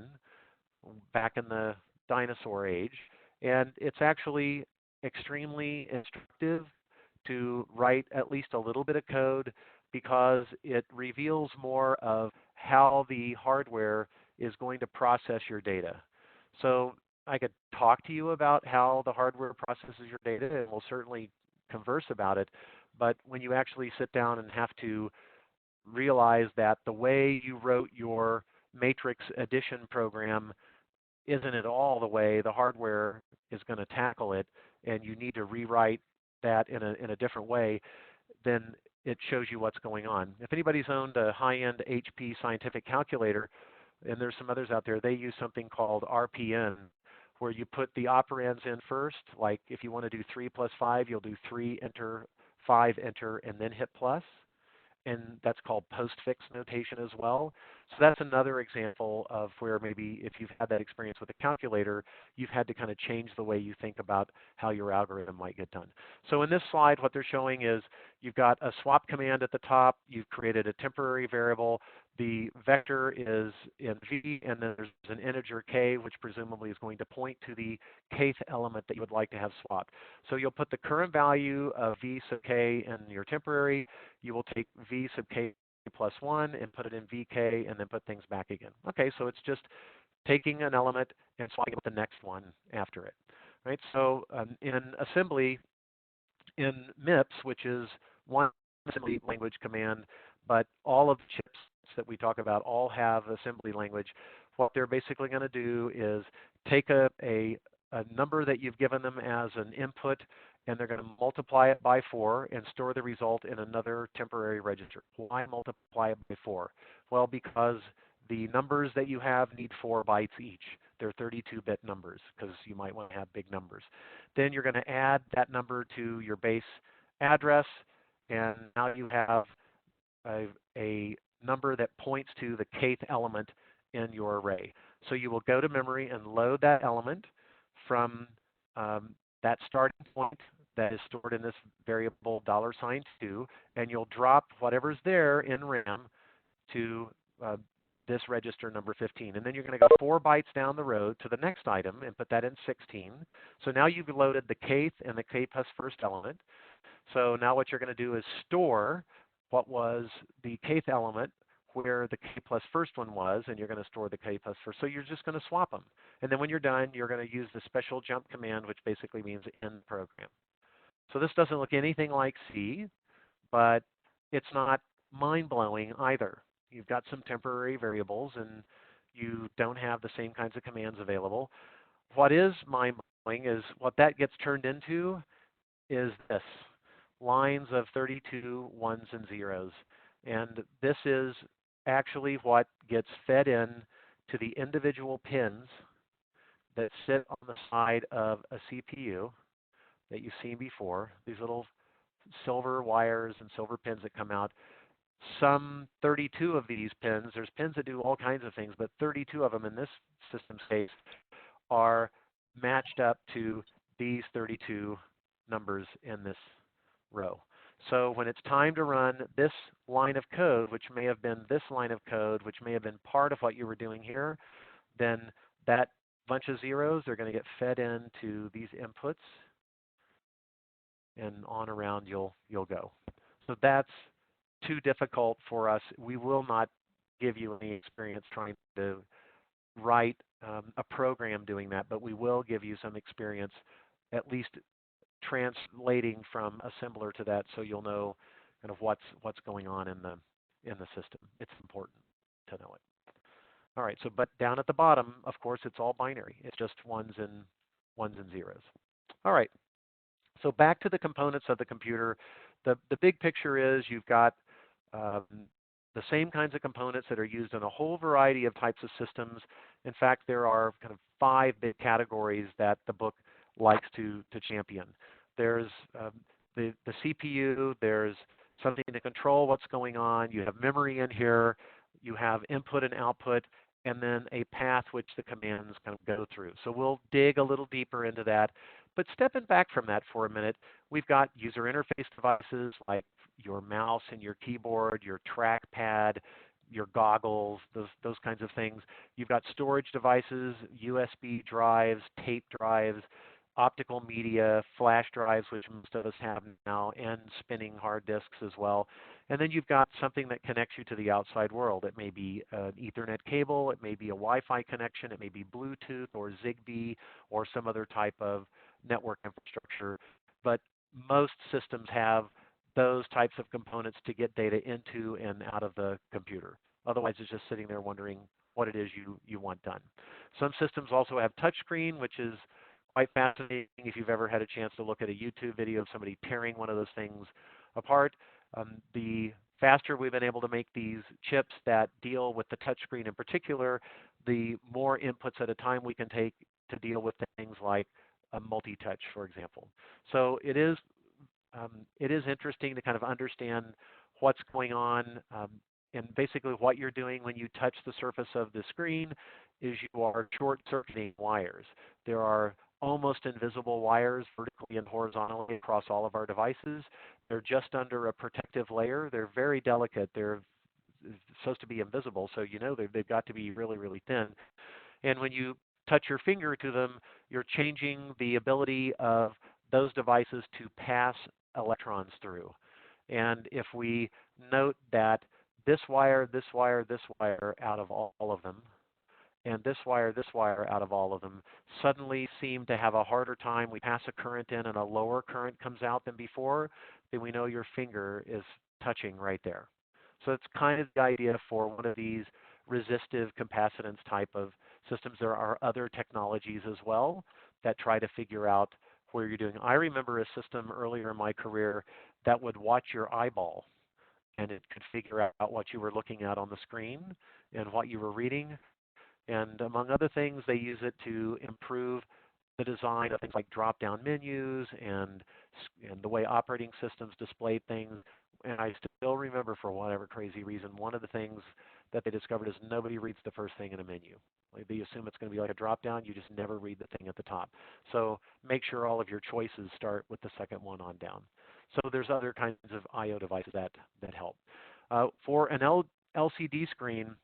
back in the dinosaur age, and it's actually extremely instructive to write at least a little bit of code because it reveals more of how the hardware is going to process your data. So I could talk to you about how the hardware processes your data, and we'll certainly converse about it, but when you actually sit down and have to realize that the way you wrote your matrix addition program isn't at all the way the hardware is going to tackle it, and you need to rewrite that in a different way, then it shows you what's going on. If anybody's owned a high-end HP scientific calculator, and there's some others out there, they use something called RPN, where you put the operands in first. Like if you want to do 3 plus 5, you'll do 3, enter, 5, enter, and then hit plus. And that's called postfix notation as well. So that's another example of where maybe if you've had that experience with a calculator, you've had to kind of change the way you think about how your algorithm might get done. So in this slide, what they're showing is you've got a swap command at the top. You've created a temporary variable. The vector is in V, and then there's an integer k, which presumably is going to point to the kth element that you would like to have swapped. So you'll put the current value of V sub k in your temporary. You will take V sub k plus 1 and put it in VK, and then put things back again. Okay, so it's just taking an element and swapping with the next one after it. Right? So in assembly, in MIPS, which is one assembly language command, but all of the chips that we talk about all have assembly language. What they're basically going to do is take a number that you've given them as an input, and they're going to multiply it by 4 and store the result in another temporary register. Why multiply it by 4? Well, because the numbers that you have need 4 bytes each. They're 32-bit numbers because you might want to have big numbers. Then you're going to add that number to your base address, and now you have a number that points to the kth element in your array. So you will go to memory and load that element from that starting point that is stored in this variable $2, and you'll drop whatever's there in RAM to this register number 15. And then you're going to go 4 bytes down the road to the next item and put that in 16. So now you've loaded the kth and the k plus first element. So now what you're going to do is store what was the kth element where the k plus first one was, and you're going to store the k plus first. So you're just going to swap them. And then when you're done, you're going to use the special jump command, which basically means end program. So this doesn't look anything like C, but it's not mind-blowing either. You've got some temporary variables, and you don't have the same kinds of commands available. What is mind-blowing is what that gets turned into is this, lines of 32 ones and zeros. And this is actually what gets fed in to the individual pins that sit on the side of a CPU that you've seen before, these little silver wires and silver pins that come out. Some 32 of these pins, there's pins that do all kinds of things, but 32 of them in this system's case are matched up to these 32 numbers in this row. So when it's time to run this line of code, which may have been this line of code, which may have been part of what you were doing here, then that bunch of zeros are going to get fed into these inputs, and on around you'll go. So that's too difficult for us. We will not give you any experience trying to write a program doing that, but we will give you some experience at least translating from assembler to that, so you'll know kind of what's going on in the system. It's important to know it. All right, so but down at the bottom, of course, it's all binary. It's just ones and zeros. All right, so back to the components of the computer. The big picture is you've got the same kinds of components that are used in a whole variety of types of systems. In fact, there are kind of 5 big categories that the book likes to champion. There's the CPU, there's something to control what's going on, you have memory in here, you have input and output, and then a path which the commands kind of go through. So we'll dig a little deeper into that. But stepping back from that for a minute, we've got user interface devices like your mouse and your keyboard, your trackpad, your goggles, those kinds of things. You've got storage devices, USB drives, tape drives, optical media, flash drives, which most of us have now, and spinning hard disks as well. And then you've got something that connects you to the outside world. It may be an Ethernet cable, it may be a Wi-Fi connection, it may be Bluetooth or Zigbee or some other type of network infrastructure. But most systems have those types of components to get data into and out of the computer. Otherwise, it's just sitting there wondering what it is you want done. Some systems also have touchscreen, which is quite fascinating if you've ever had a chance to look at a YouTube video of somebody tearing one of those things apart. The faster we've been able to make these chips that deal with the touchscreen in particular, the more inputs at a time we can take to deal with things like a multi-touch, for example. So it is interesting to kind of understand what's going on, and basically what you're doing when you touch the surface of the screen is you are short-circuiting wires. There are almost invisible wires vertically and horizontally across all of our devices. They're just under a protective layer. They're very delicate. They're supposed to be invisible, so you know they've got to be really, really thin. And when you touch your finger to them, you're changing the ability of those devices to pass electrons through. And if we note that this wire, this wire, this wire out of all of them, and this wire out of all of them suddenly seem to have a harder time. We pass a current in and a lower current comes out than before, then we know your finger is touching right there. So it's kind of the idea for one of these resistive capacitance type of systems. There are other technologies as well that try to figure out where you're doing. I remember a system earlier in my career that would watch your eyeball, and it could figure out what you were looking at on the screen and what you were reading. And among other things, they use it to improve the design of things like drop-down menus and the way operating systems displayed things. And I still remember, for whatever crazy reason, one of the things that they discovered is nobody reads the first thing in a menu. Like, they assume it's going to be like a drop-down. You just never read the thing at the top. So make sure all of your choices start with the second one on down. So there's other kinds of I/O devices that help. For an LCD screen,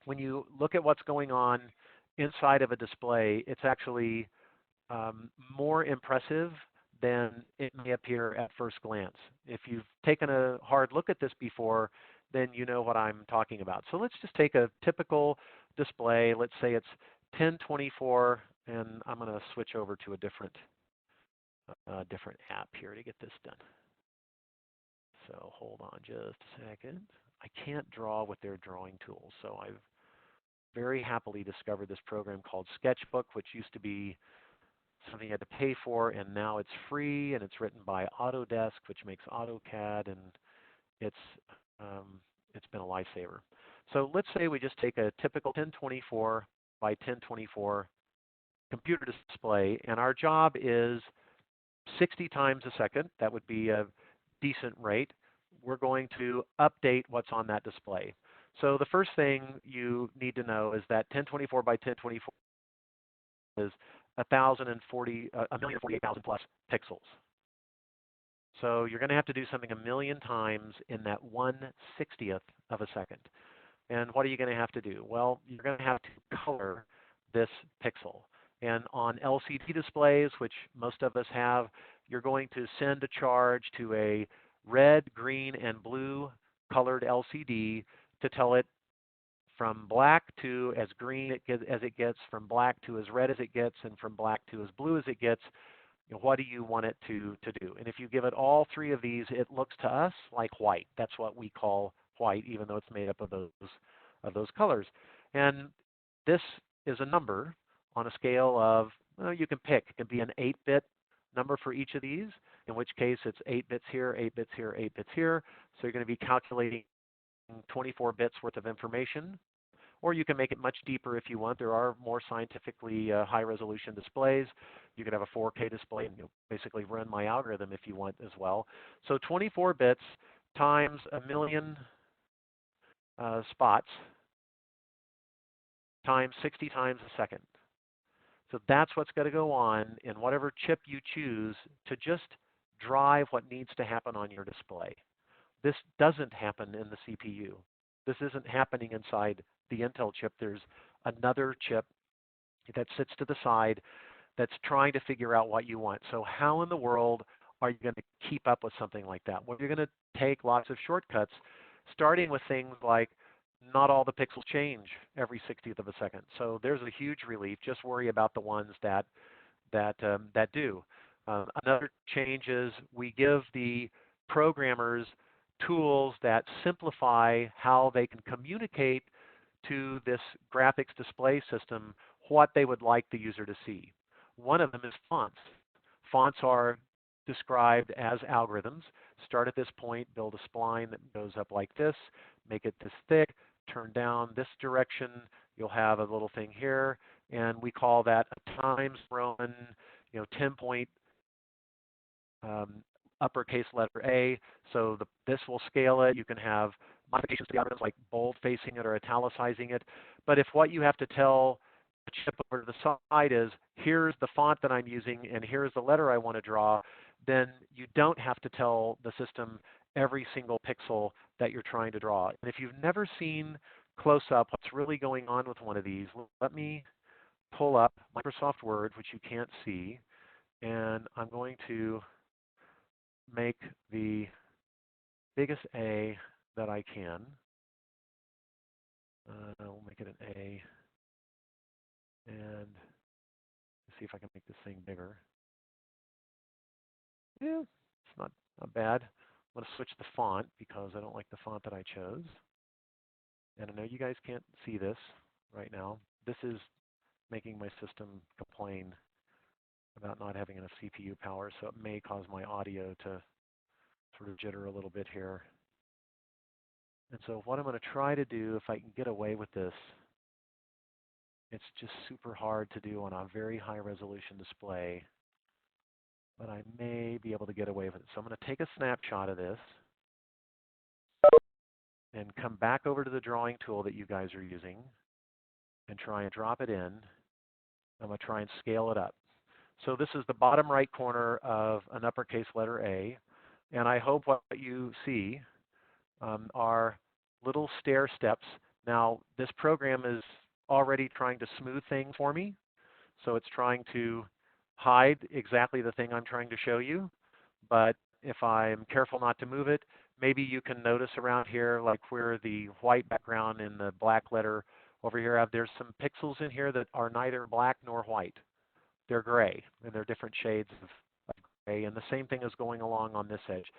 when you look at what's going on inside of a display, it's actually more impressive than it may appear at first glance. If you've taken a hard look at this before, then you know what I'm talking about. So let's just take a typical display. Let's say it's 1024, and I'm going to switch over to a different app here to get this done. So hold on just a second. I can't draw with their drawing tools, so I've very happily discovered this program called Sketchbook, which used to be something you had to pay for, and now it's free, and it's written by Autodesk, which makes AutoCAD, and it's been a lifesaver. So let's say we just take a typical 1024 by 1024 computer display, and our job is 60 times a second. That would be a decent rate. We're going to update what's on that display. So the first thing you need to know is that 1024 by 1024 is 1,048,000 plus pixels. So you're going to have to do something 1,000,000 times in that 1/60th of a second. And what are you going to have to do? Well, you're going to have to color this pixel. And on LCD displays, which most of us have, you're going to send a charge to a red, green, and blue colored LCD to tell it from black to as green as it gets, from black to as red as it gets, and from black to as blue as it gets. What do you want it to do? And if you give it all three of these, it looks to us like white. That's what we call white, even though it's made up of those colors. And this is a number on a scale of, well, you can pick. It can be an 8-bit number for each of these, in which case it's 8 bits here, 8 bits here, 8 bits here. So you're going to be calculating 24 bits worth of information. Or you can make it much deeper if you want. There are more scientifically high-resolution displays. You could have a 4K display and basically run my algorithm if you want as well. So 24 bits times 1,000,000 spots times 60 times a second. So that's what's going to go on in whatever chip you choose to just drive what needs to happen on your display. This doesn't happen in the CPU. This isn't happening inside the Intel chip. There's another chip that sits to the side that's trying to figure out what you want. So how in the world are you going to keep up with something like that? Well, you're going to take lots of shortcuts, starting with things like not all the pixels change every 60th of a second. So there's a huge relief. Just worry about the ones that do. Another change is we give the programmers tools that simplify how they can communicate to this graphics display system what they would like the user to see. One of them is fonts. Fonts are described as algorithms. Start at this point, build a spline that goes up like this, make it this thick, turn down this direction. You'll have a little thing here, and we call that a Times Roman, 10-point uppercase letter A. So this will scale it. You can have modifications to the algorithms like bold facing it or italicizing it. But if what you have to tell the chip over to the side is, here's the font that I'm using and here's the letter I want to draw, then you don't have to tell the system every single pixel that you're trying to draw. And if you've never seen close up what's really going on with one of these, let me pull up Microsoft Word, which you can't see, and I'm going to make the biggest A that I can. We'll make it an A, and see if I can make this thing bigger. Yeah, it's not bad. I'm going to switch the font because I don't like the font that I chose. And I know you guys can't see this right now. This is making my system complain about not having enough CPU power, so it may cause my audio to sort of jitter a little bit here. And so what I'm going to try to do, if I can get away with this, it's just super hard to do on a very high resolution display, but I may be able to get away with it. So I'm going to take a snapshot of this and come back over to the drawing tool that you guys are using and try and drop it in. I'm going to try and scale it up. So this is the bottom right corner of an uppercase letter A, and I hope what you see are little stair steps. Now, this program is already trying to smooth things for me, so it's trying to hide exactly the thing I'm trying to show you, but if I'm careful not to move it, maybe you can notice around here, like where the white background and the black letter over here there's some pixels in here that are neither black nor white. They're gray, and they're different shades of gray, and the same thing is going along on this edge.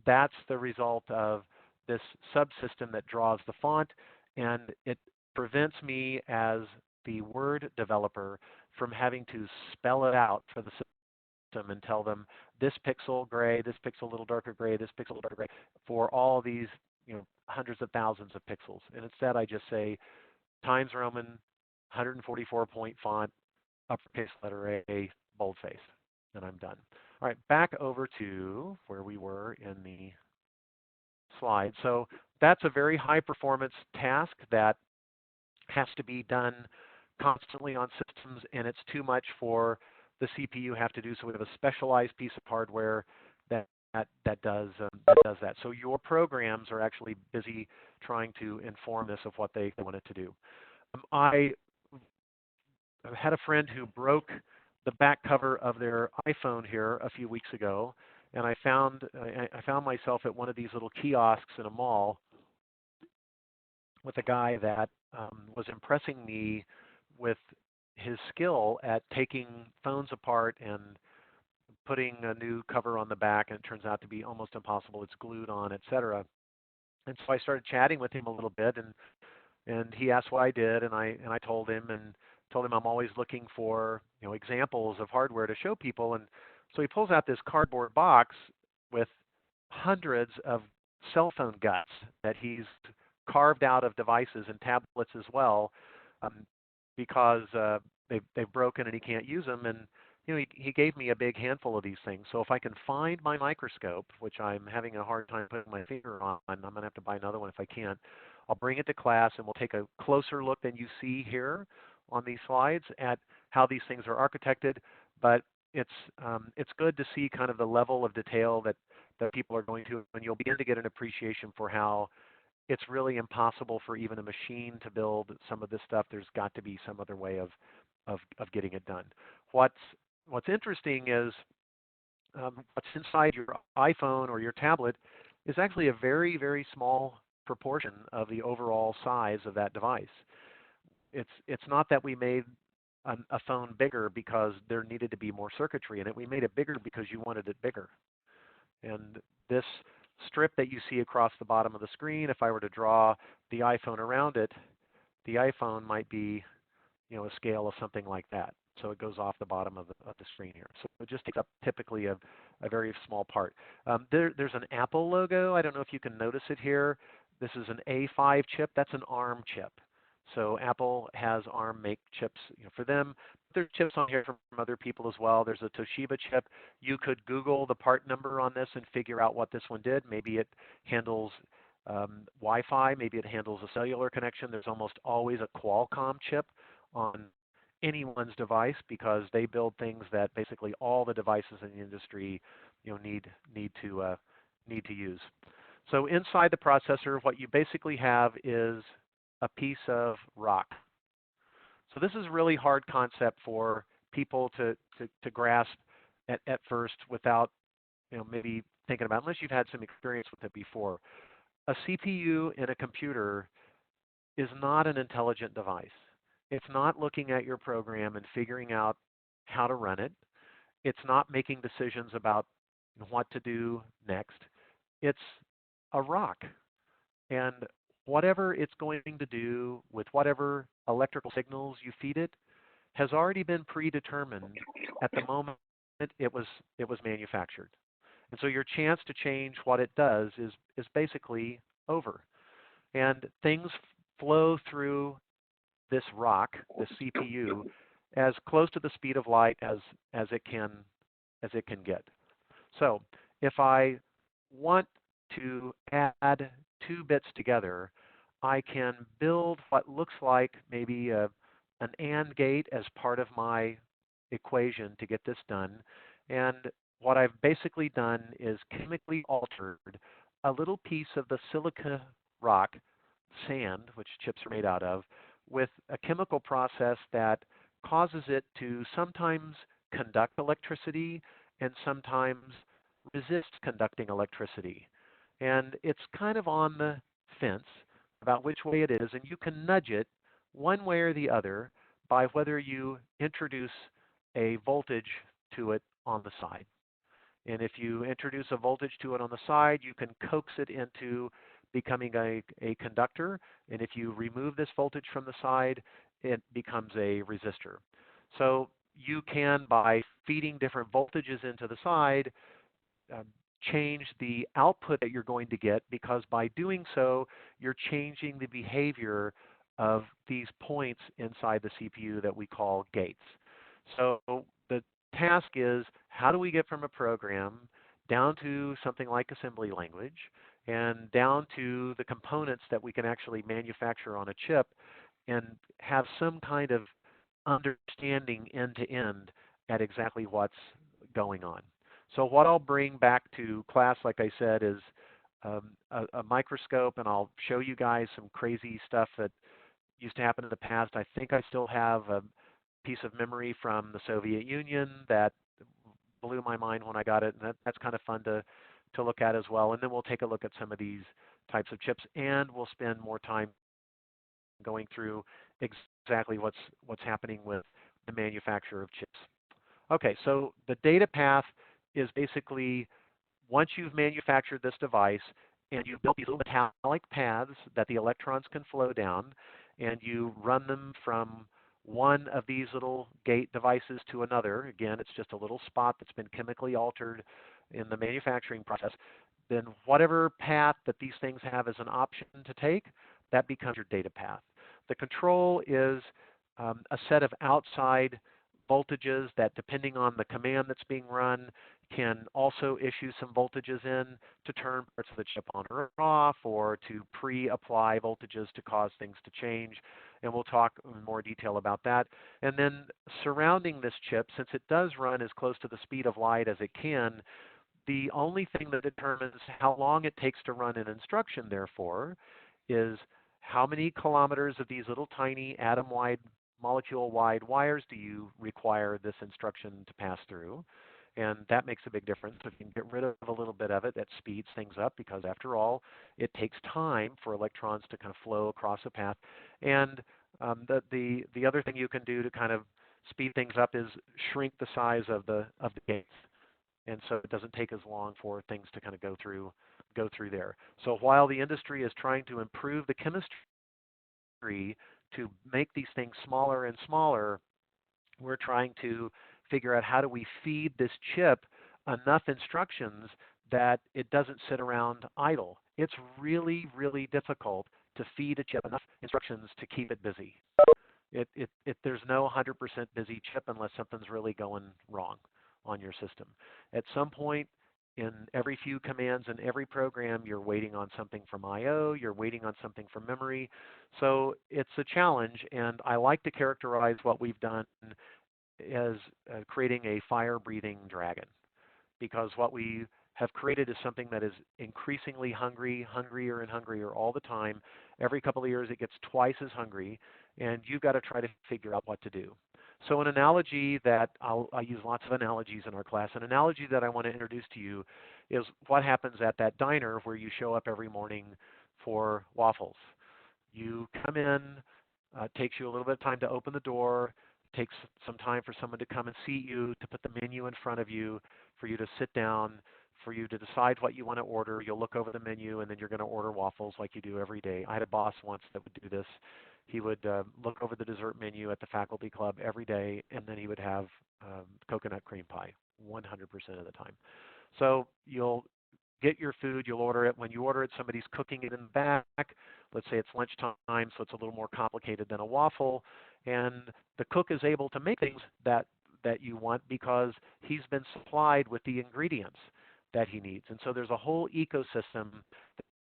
That's the result of this subsystem that draws the font, and it prevents me as the word developer from having to spell it out for the system and tell them this pixel gray, this pixel a little darker gray, this pixel a little darker gray for all these hundreds of thousands of pixels. And instead I just say Times Roman, 144 point font, uppercase letter A, boldface, and I'm done. All right, back over to where we were in the slide. So that's a very high performance task that has to be done constantly on systems, and it's too much for the CPU have to do. So we have a specialized piece of hardware that does that. So your programs are actually busy trying to inform this of what they want it to do. I had a friend who broke the back cover of their iPhone here a few weeks ago, and I found myself at one of these little kiosks in a mall with a guy that was impressing me with his skill at taking phones apart and putting a new cover on the back, and it turns out to be almost impossible. It's glued on, etc. And so I started chatting with him a little bit, and he asked what I did, and I told him I'm always looking for examples of hardware to show people. And so he pulls out this cardboard box with hundreds of cell phone guts that he's carved out of devices and tablets as well, because they've broken and he can't use them. And he gave me a big handful of these things. So if I can find my microscope, which I'm having a hard time putting my finger on, I'm going to have to buy another one if I can't. I'll bring it to class and we'll take a closer look than you see here on these slides at how these things are architected. But it's good to see kind of the level of detail that people are going to, and you'll begin to get an appreciation for how it's really impossible for even a machine to build some of this stuff. There's got to be some other way of getting it done. What's interesting is what's inside your iPhone or your tablet is actually a very, very small proportion of the overall size of that device. It's not that we made a phone bigger because there needed to be more circuitry in it. We made it bigger because you wanted it bigger. And this strip that you see across the bottom of the screen, if I were to draw the iPhone around it, the iPhone might be a scale of something like that. So it goes off the bottom of the screen here. So it just takes up typically a very small part. There's an Apple logo. I don't know if you can notice it here. This is an A5 chip. That's an ARM chip. So Apple has ARM make chips for them. There's chips on here from other people as well. There's a Toshiba chip. You could Google the part number on this and figure out what this one did. Maybe it handles Wi-Fi. Maybe it handles a cellular connection. There's almost always a Qualcomm chip on anyone's device because they build things that basically all the devices in the industry need to use. So inside the processor, what you basically have is a piece of rock. So this is a really hard concept for people to grasp at first without maybe thinking about it, unless you've had some experience with it before. A CPU in a computer is not an intelligent device. It's not looking at your program and figuring out how to run it. It's not making decisions about what to do next. It's a rock. And whatever it's going to do with whatever electrical signals you feed it has already been predetermined at the moment it was manufactured. And so your chance to change what it does is basically over. And things flow through this rock, this CPU, as close to the speed of light as it can get. So if I want to add two bits together, I can build what looks like maybe an AND gate as part of my equation to get this done. And what I've basically done is chemically altered a little piece of the silica rock, sand, which chips are made out of, with a chemical process that causes it to sometimes conduct electricity and sometimes resist conducting electricity. And it's kind of on the fence about which way it is, and you can nudge it one way or the other by whether you introduce a voltage to it on the side. And if you introduce a voltage to it on the side, you can coax it into becoming a conductor. And if you remove this voltage from the side, it becomes a resistor. So you can, by feeding different voltages into the side, um, change the output that you're going to get, because by doing so, you're changing the behavior of these points inside the CPU that we call gates. So the task is, how do we get from a program down to something like assembly language and down to the components that we can actually manufacture on a chip and have some kind of understanding end to end at exactly what's going on. So what I'll bring back to class, like I said, is a microscope, and I'll show you guys some crazy stuff that used to happen in the past. I think I still have a piece of memory from the Soviet Union that blew my mind when I got it, and that's kind of fun to look at as well. And then we'll take a look at some of these types of chips, and we'll spend more time going through exactly what's happening with the manufacture of chips. Okay, so the data path is basically, once you've manufactured this device and you've built these little metallic paths that the electrons can flow down, and you run them from one of these little gate devices to another, again, it's just a little spot that's been chemically altered in the manufacturing process, then whatever path that these things have as an option to take, that becomes your data path. The control is a set of outside voltages that, depending on the command that's being run, can also issue some voltages in to turn parts of the chip on or off, or to pre-apply voltages to cause things to change. And we'll talk in more detail about that. And then surrounding this chip, since it does run as close to the speed of light as it can, the only thing that determines how long it takes to run an instruction, therefore, is how many kilometers of these little tiny atom-wide, molecule-wide wires do you require this instruction to pass through. And that makes a big difference. If you can get rid of a little bit of it, that speeds things up, because after all, it takes time for electrons to kind of flow across a path. And the other thing you can do to kind of speed things up is shrink the size of the gates. And so it doesn't take as long for things to kind of go through there. So while the industry is trying to improve the chemistry to make these things smaller and smaller, we're trying to figure out, how do we feed this chip enough instructions that it doesn't sit around idle. It's really, really difficult to feed a chip enough instructions to keep it busy. There's no 100% busy chip unless something's really going wrong on your system. At some point in every few commands in every program, you're waiting on something from I/O, you're waiting on something from memory. So it's a challenge, and I like to characterize what we've done as creating a fire-breathing dragon, because what we have created is something that is increasingly hungry, hungrier and hungrier all the time. Every couple of years it gets twice as hungry, and you've got to try to figure out what to do. So an analogy that I use lots of analogies in our class. An analogy that I want to introduce to you is what happens at that diner where you show up every morning for waffles. You come in, takes you a little bit of time to open the door, takes some time for someone to come and seat you, to put the menu in front of you, for you to sit down, for you to decide what you want to order. You'll look over the menu, and then you're going to order waffles like you do every day. I had a boss once that would do this. He would look over the dessert menu at the faculty club every day, and then he would have coconut cream pie 100% of the time. So you'll get your food, you'll order it. When you order it, somebody's cooking it in the back. Let's say it's lunchtime, so it's a little more complicated than a waffle. And the cook is able to make things that you want because he's been supplied with the ingredients that he needs. And so there's a whole ecosystem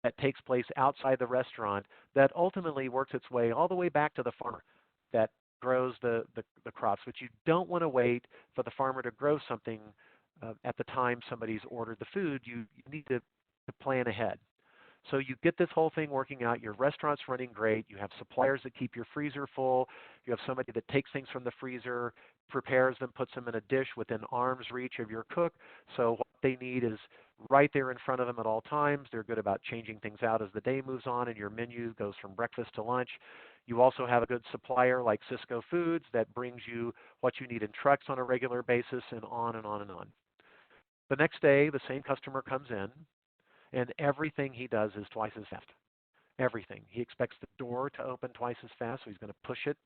that takes place outside the restaurant that ultimately works its way all the way back to the farmer that grows the crops. But you don't want to wait for the farmer to grow something at the time somebody's ordered the food. You need to plan ahead. So you get this whole thing working out. Your restaurant's running great. You have suppliers that keep your freezer full. You have somebody that takes things from the freezer, prepares them, puts them in a dish within arm's reach of your cook. So what they need is right there in front of them at all times. They're good about changing things out as the day moves on, and your menu goes from breakfast to lunch. You also have a good supplier like Cisco Foods that brings you what you need in trucks on a regular basis, and on and on and on. The next day, the same customer comes in, and everything he does is twice as fast. Everything. He expects the door to open twice as fast, so he's going to push it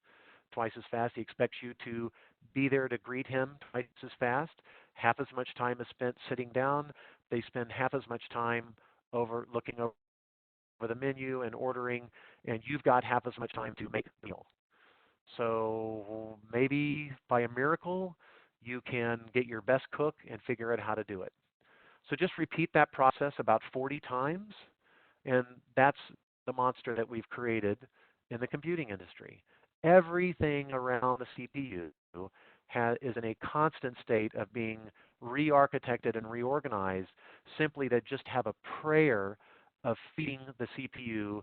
twice as fast. He expects you to be there to greet him twice as fast. Half as much time is spent sitting down. They spend half as much time over looking over the menu and ordering, and you've got half as much time to make the meal. So maybe by a miracle, you can get your best cook and figure out how to do it. So just repeat that process about 40 times, and that's the monster that we've created in the computing industry. Everything around the CPU is in a constant state of being re-architected and reorganized simply to just have a prayer of feeding the CPU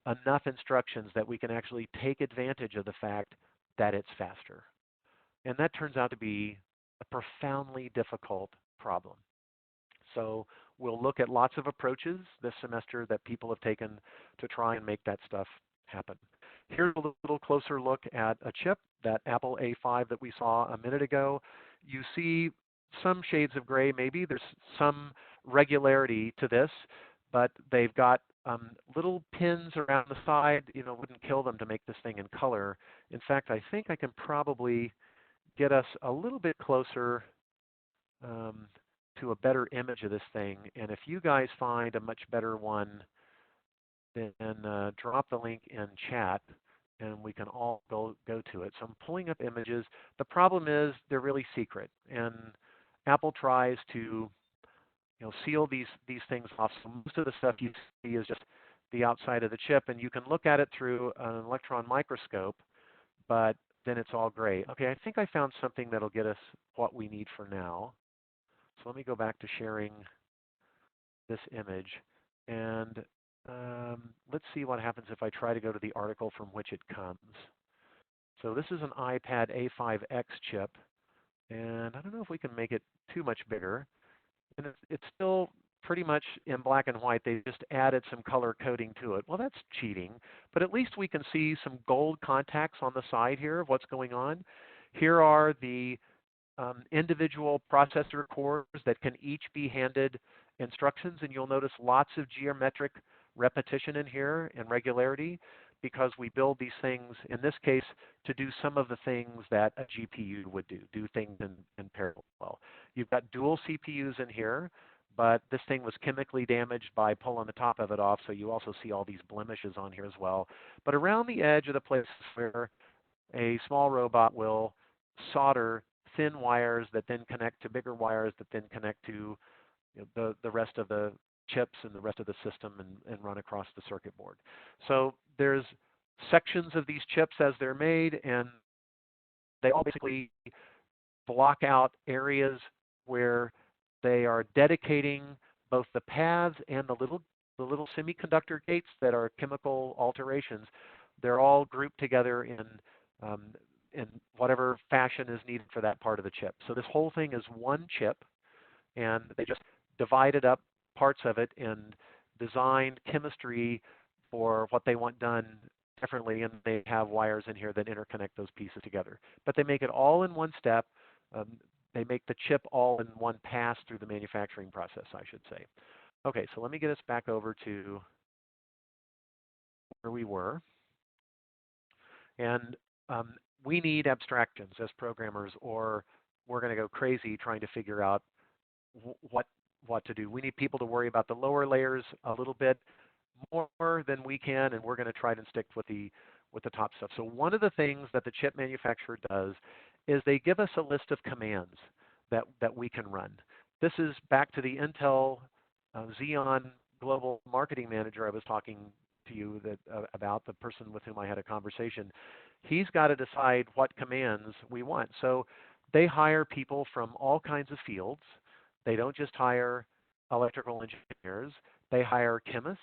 enough instructions that we can actually take advantage of the fact that it's faster. And that turns out to be a profoundly difficult problem. So we'll look at lots of approaches this semester that people have taken to try and make that stuff happen. Here's a little closer look at a chip, that Apple A5 that we saw a minute ago. You see some shades of gray maybe. There's some regularity to this, but they've got little pins around the side. Wouldn't kill them to make this thing in color. In fact, I think I can probably get us a little bit closer to a better image of this thing. And if you guys find a much better one, then drop the link in chat and we can all go to it. So I'm pulling up images. The problem is they're really secret, and Apple tries to seal these things off. So most of the stuff you see is just the outside of the chip, and you can look at it through an electron microscope, but then it's all gray. Okay, I think I found something that'll get us what we need for now. So let me go back to sharing this image, and let's see what happens if I try to go to the article from which it comes. So this is an iPad A5X chip, and I don't know if we can make it too much bigger. And it's still pretty much in black and white. They just added some color coding to it. Well, that's cheating, but at least we can see some gold contacts on the side here of what's going on. Here are the individual processor cores that can each be handed instructions, and you'll notice lots of geometric repetition in here and regularity because we build these things, in this case, to do some of the things that a GPU would do things in parallel. You've got dual CPUs in here, but this thing was chemically damaged by pulling the top of it off, so you also see all these blemishes on here as well. But around the edge of the place where a small robot will solder thin wires that then connect to bigger wires that then connect to the rest of the chips and the rest of the system and run across the circuit board. So there's sections of these chips as they're made, and they all basically block out areas where they are dedicating both the paths and the little semiconductor gates that are chemical alterations. They're all grouped together in whatever fashion is needed for that part of the chip. So this whole thing is one chip, and they just divided up parts of it and designed chemistry for what they want done differently, and they have wires in here that interconnect those pieces together. But they make it all in one step. They make the chip all in one pass through the manufacturing process, I should say. Okay, so let me get us back over to where we were. And we need abstractions as programmers, or we're going to go crazy trying to figure out what to do. We need people to worry about the lower layers a little bit more than we can, and we're going to try and stick with the top stuff. So one of the things that the chip manufacturer does is they give us a list of commands that we can run. This is back to the Intel Xeon Global Marketing Manager I was talking to you about, the person with whom I had a conversation. He's got to decide what commands we want. So they hire people from all kinds of fields. They don't just hire electrical engineers. They hire chemists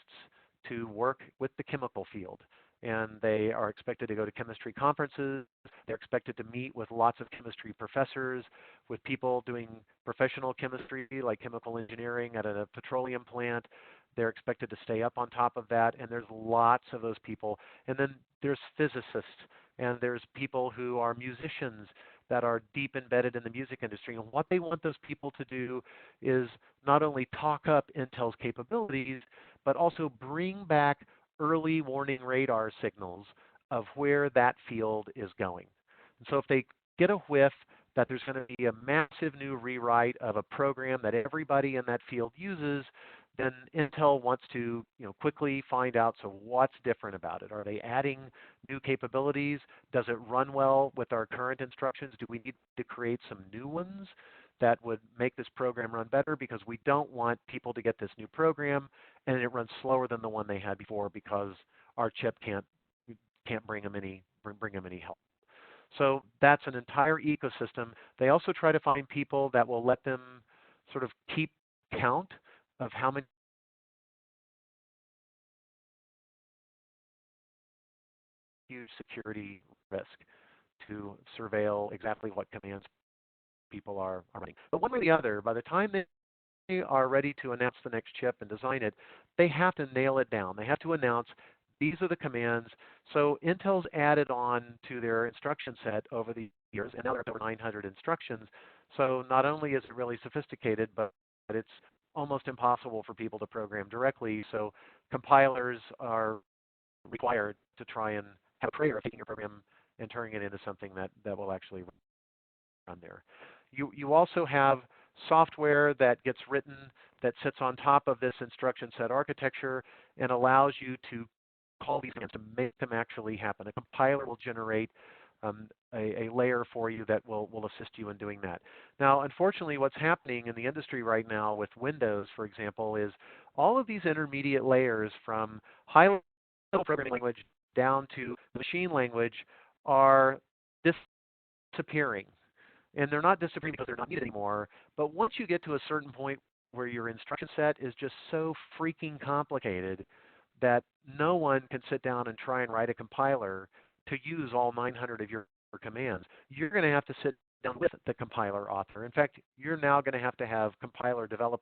to work with the chemical field. And they are expected to go to chemistry conferences. They're expected to meet with lots of chemistry professors, with people doing professional chemistry like chemical engineering at a petroleum plant. They're expected to stay up on top of that, and there's lots of those people. And then there's physicists, and there's people who are musicians. that are deep embedded in the music industry. And what they want those people to do is not only talk up Intel's capabilities, but also bring back early warning radar signals of where that field is going. And so if they get a whiff that there's going to be a massive new rewrite of a program that everybody in that field uses, then Intel wants to quickly find out, so what's different about it? Are they adding new capabilities? Does it run well with our current instructions? Do we need to create some new ones that would make this program run better? Because we don't want people to get this new program and it runs slower than the one they had before because our chip can't bring them any help. So that's an entire ecosystem. They also try to find people that will let them sort of keep count of how many huge security risk to surveil exactly what commands people are running. But one way or the other, by the time they are ready to announce the next chip and design it, they have to nail it down. They have to announce these are the commands. So Intel's added on to their instruction set over the years, and now they're up to over 900 instructions. So not only is it really sophisticated, but it's almost impossible for people to program directly. So compilers are required to try and have a prayer of taking your program and turning it into something that will actually run there. You also have software that gets written that sits on top of this instruction set architecture and allows you to call these commands to make them actually happen. A compiler will generate a layer for you that will assist you in doing that. Now, unfortunately, what's happening in the industry right now with Windows, for example, is all of these intermediate layers from high-level programming language down to the machine language are disappearing. And they're not disappearing because they're not needed anymore. But once you get to a certain point where your instruction set is just so freaking complicated that no one can sit down and try and write a compiler to use all 900 of your commands, you're going to have to sit down with the compiler author. In fact, you're now going to have compiler developers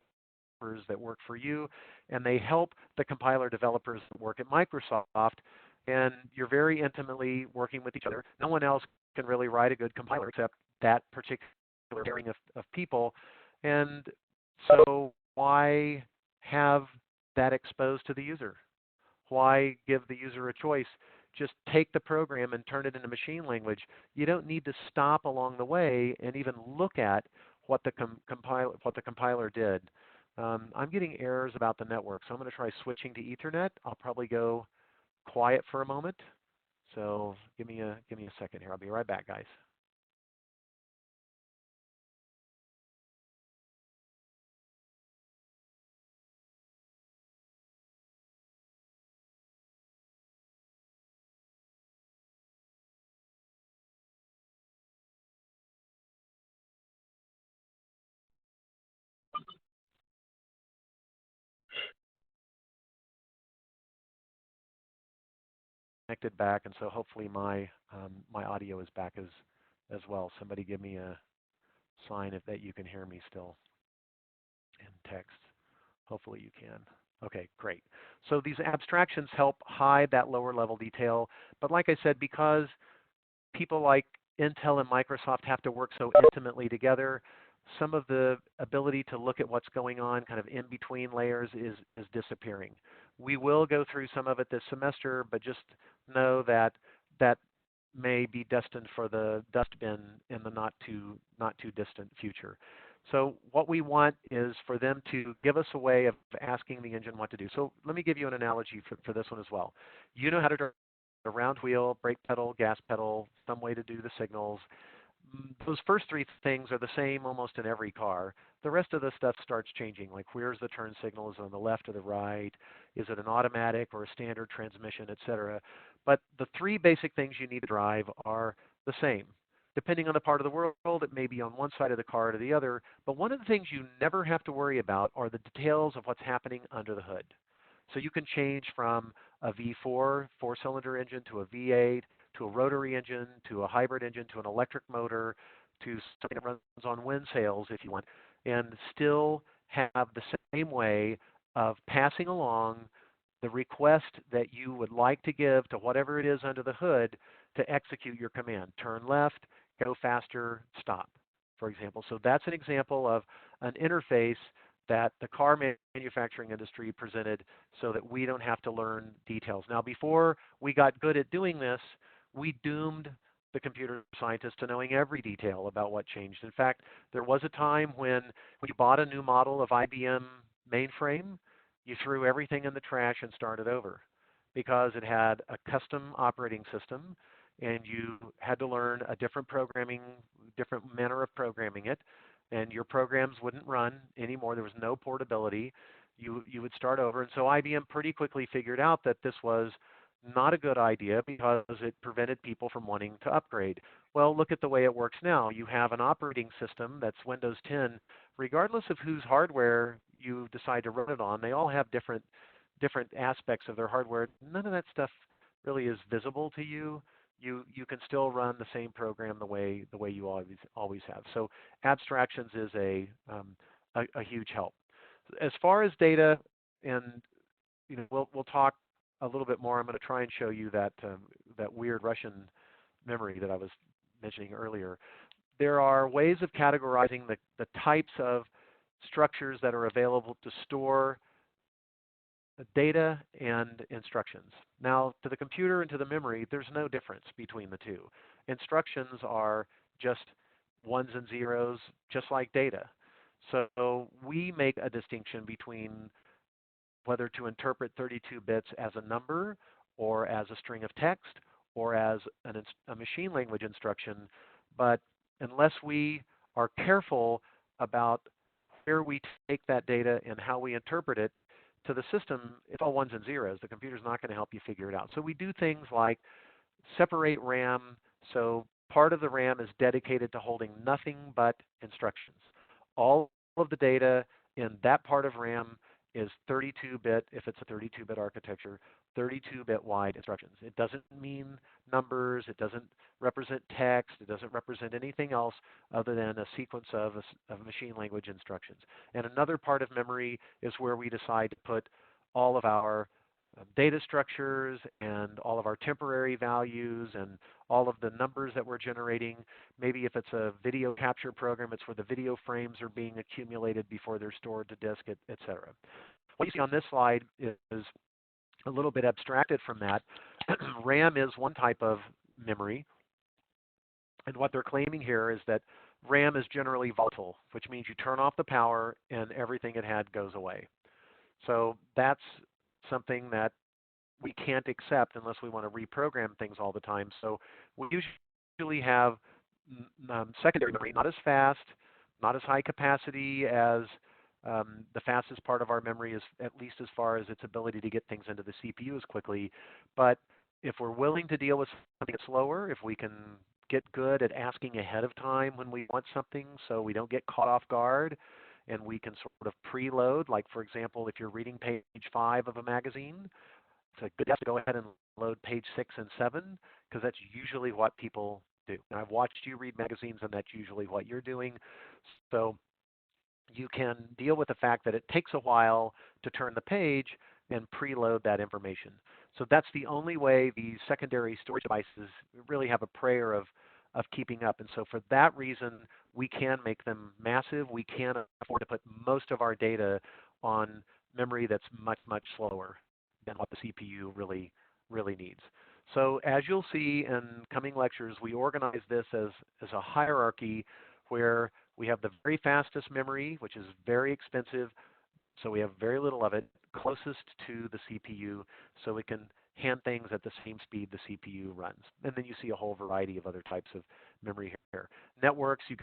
that work for you, and they help the compiler developers that work at Microsoft, and you're very intimately working with each other. No one else can really write a good compiler except that particular pairing of people. And so why have that exposed to the user? Why give the user a choice? Just take the program and turn it into machine language. You don't need to stop along the way and even look at what the compiler did. I'm getting errors about the network, so I'm going to try switching to Ethernet. I'll probably go quiet for a moment. So give me a second here. I'll be right back, guys. Connected back, and so hopefully my audio is back as well. Somebody give me a sign that you can hear me still in text. Hopefully you can. Okay, great. So these abstractions help hide that lower level detail. But like I said, because people like Intel and Microsoft have to work so intimately together, some of the ability to look at what's going on kind of in between layers is disappearing. We will go through some of it this semester, but just know that that may be destined for the dustbin in the not too distant future. So what we want is for them to give us a way of asking the engine what to do. So let me give you an analogy for this one as well. You know how to drive a round wheel, brake pedal, gas pedal, some way to do the signals. Those first three things are the same almost in every car. The rest of the stuff starts changing, like where's the turn signal? Is it on the left or the right? Is it an automatic or a standard transmission, et cetera? But the three basic things you need to drive are the same. Depending on the part of the world, it may be on one side of the car or the other. But one of the things you never have to worry about are the details of what's happening under the hood. So you can change from a V4 four-cylinder engine to a V8, to a rotary engine, to a hybrid engine, to an electric motor, to something that runs on wind sails if you want, and still have the same way of passing along the request that you would like to give to whatever it is under the hood to execute your command. Turn left, go faster, stop, for example. So that's an example of an interface that the car manufacturing industry presented so that we don't have to learn details. Now, before we got good at doing this, we doomed the computer scientists to knowing every detail about what changed. In fact, there was a time when you bought a new model of IBM mainframe, you threw everything in the trash and started over because it had a custom operating system and you had to learn a different manner of programming it, and your programs wouldn't run anymore. There was no portability. You would start over. And so IBM pretty quickly figured out that this was not a good idea because it prevented people from wanting to upgrade. Well, look at the way it works now. You have an operating system that's Windows 10. Regardless of whose hardware you decide to run it on, they all have different aspects of their hardware. None of that stuff really is visible to you. You can still run the same program the way you always have. So abstractions is a huge help. As far as data, and we'll talk a little bit more. I'm going to try and show you that weird Russian memory that I was mentioning earlier. There are ways of categorizing the types of structures that are available to store data and instructions. Now, to the computer and to the memory, there's no difference between the two. Instructions are just ones and zeros, just like data. So we make a distinction between whether to interpret 32 bits as a number or as a string of text or as a machine language instruction. But unless we are careful about where we take that data and how we interpret it, to the system, it's all ones and zeros. The computer's not going to help you figure it out. So we do things like separate RAM. So part of the RAM is dedicated to holding nothing but instructions. All of the data in that part of RAM is 32-bit, if it's a 32-bit architecture, 32-bit wide instructions. It doesn't mean numbers. It doesn't represent text. It doesn't represent anything else other than a sequence of machine language instructions. And another part of memory is where we decide to put all of our data structures and all of our temporary values and all of the numbers that we're generating. Maybe if it's a video capture program, it's where the video frames are being accumulated before they're stored to disk, et cetera. What you see on this slide is a little bit abstracted from that. RAM is one type of memory. And what they're claiming here is that RAM is generally volatile, which means you turn off the power and everything it had goes away. So that's something that we can't accept unless we want to reprogram things all the time. So we usually have secondary memory, not as fast, not as high capacity as the fastest part of our memory, is at least as far as its ability to get things into the CPU as quickly. But if we're willing to deal with something that's slower, if we can get good at asking ahead of time when we want something so we don't get caught off guard, and we can sort of preload, like for example, if you're reading page 5 of a magazine, it's a good idea to go ahead and load page 6 and 7, because that's usually what people do. And I've watched you read magazines, and that's usually what you're doing. So you can deal with the fact that it takes a while to turn the page and preload that information. So that's the only way these secondary storage devices really have a prayer of keeping up. And so for that reason, we can make them massive. We can afford to put most of our data on memory that's much, much slower than what the CPU really needs. So as you'll see in coming lectures, we organize this as a hierarchy where we have the very fastest memory, which is very expensive, so we have very little of it, closest to the CPU, so we can hand things at the same speed the CPU runs. And then you see a whole variety of other types of memory here. Networks, you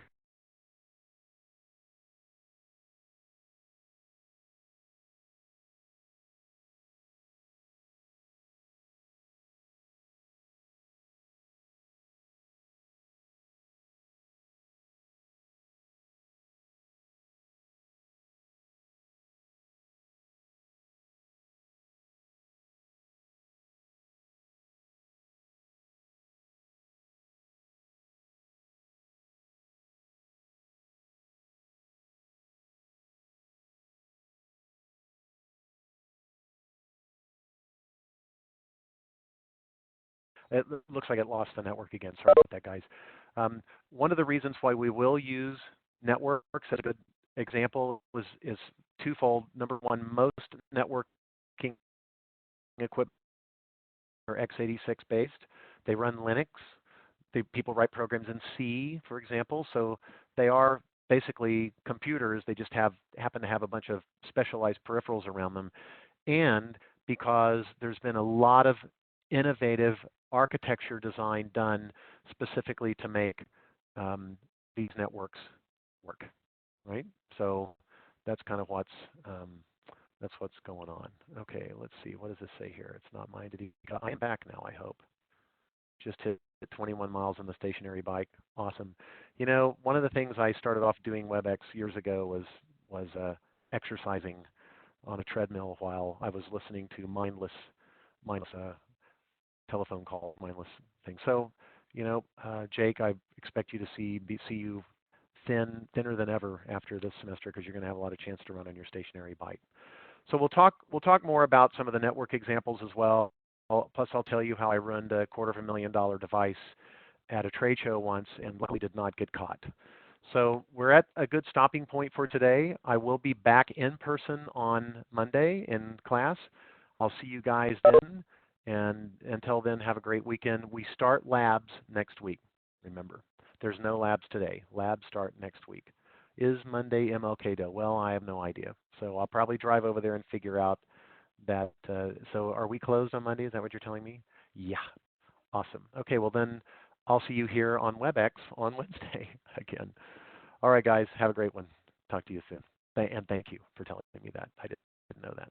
It looks like it lost the network again. Sorry about that, guys. One of the reasons why we will use networks as a good example is twofold. Number one, most networking equipment are x86 based. They run Linux. People write programs in C, for example, so they are basically computers. They just happen to have a bunch of specialized peripherals around them. And because there's been a lot of innovative architecture design done specifically to make these networks work, right? So that's kind of what's going on. Okay, let's see. What does this say here? It's not mine. I am back now, I hope. Just hit 21 miles on the stationary bike. Awesome. You know, one of the things I started off doing WebEx years ago was exercising on a treadmill while I was listening to mindless telephone call, mindless thing. So, you know, Jake, I expect you to see you thinner than ever after this semester because you're going to have a lot of chance to run on your stationary bike. So we'll talk more about some of the network examples as well. Plus, I'll tell you how I ruined a $250,000 device at a trade show once and luckily did not get caught. So we're at a good stopping point for today. I will be back in person on Monday in class. I'll see you guys then. And until then, have a great weekend. We start labs next week, remember. There's no labs today. Labs start next week. Is Monday MLK Day? Well, I have no idea. So I'll probably drive over there and figure out that. So are we closed on Monday? Is that what you're telling me? Yeah. Awesome. Okay, well then I'll see you here on WebEx on Wednesday again. All right, guys, have a great one. Talk to you soon. And thank you for telling me that. I didn't know that.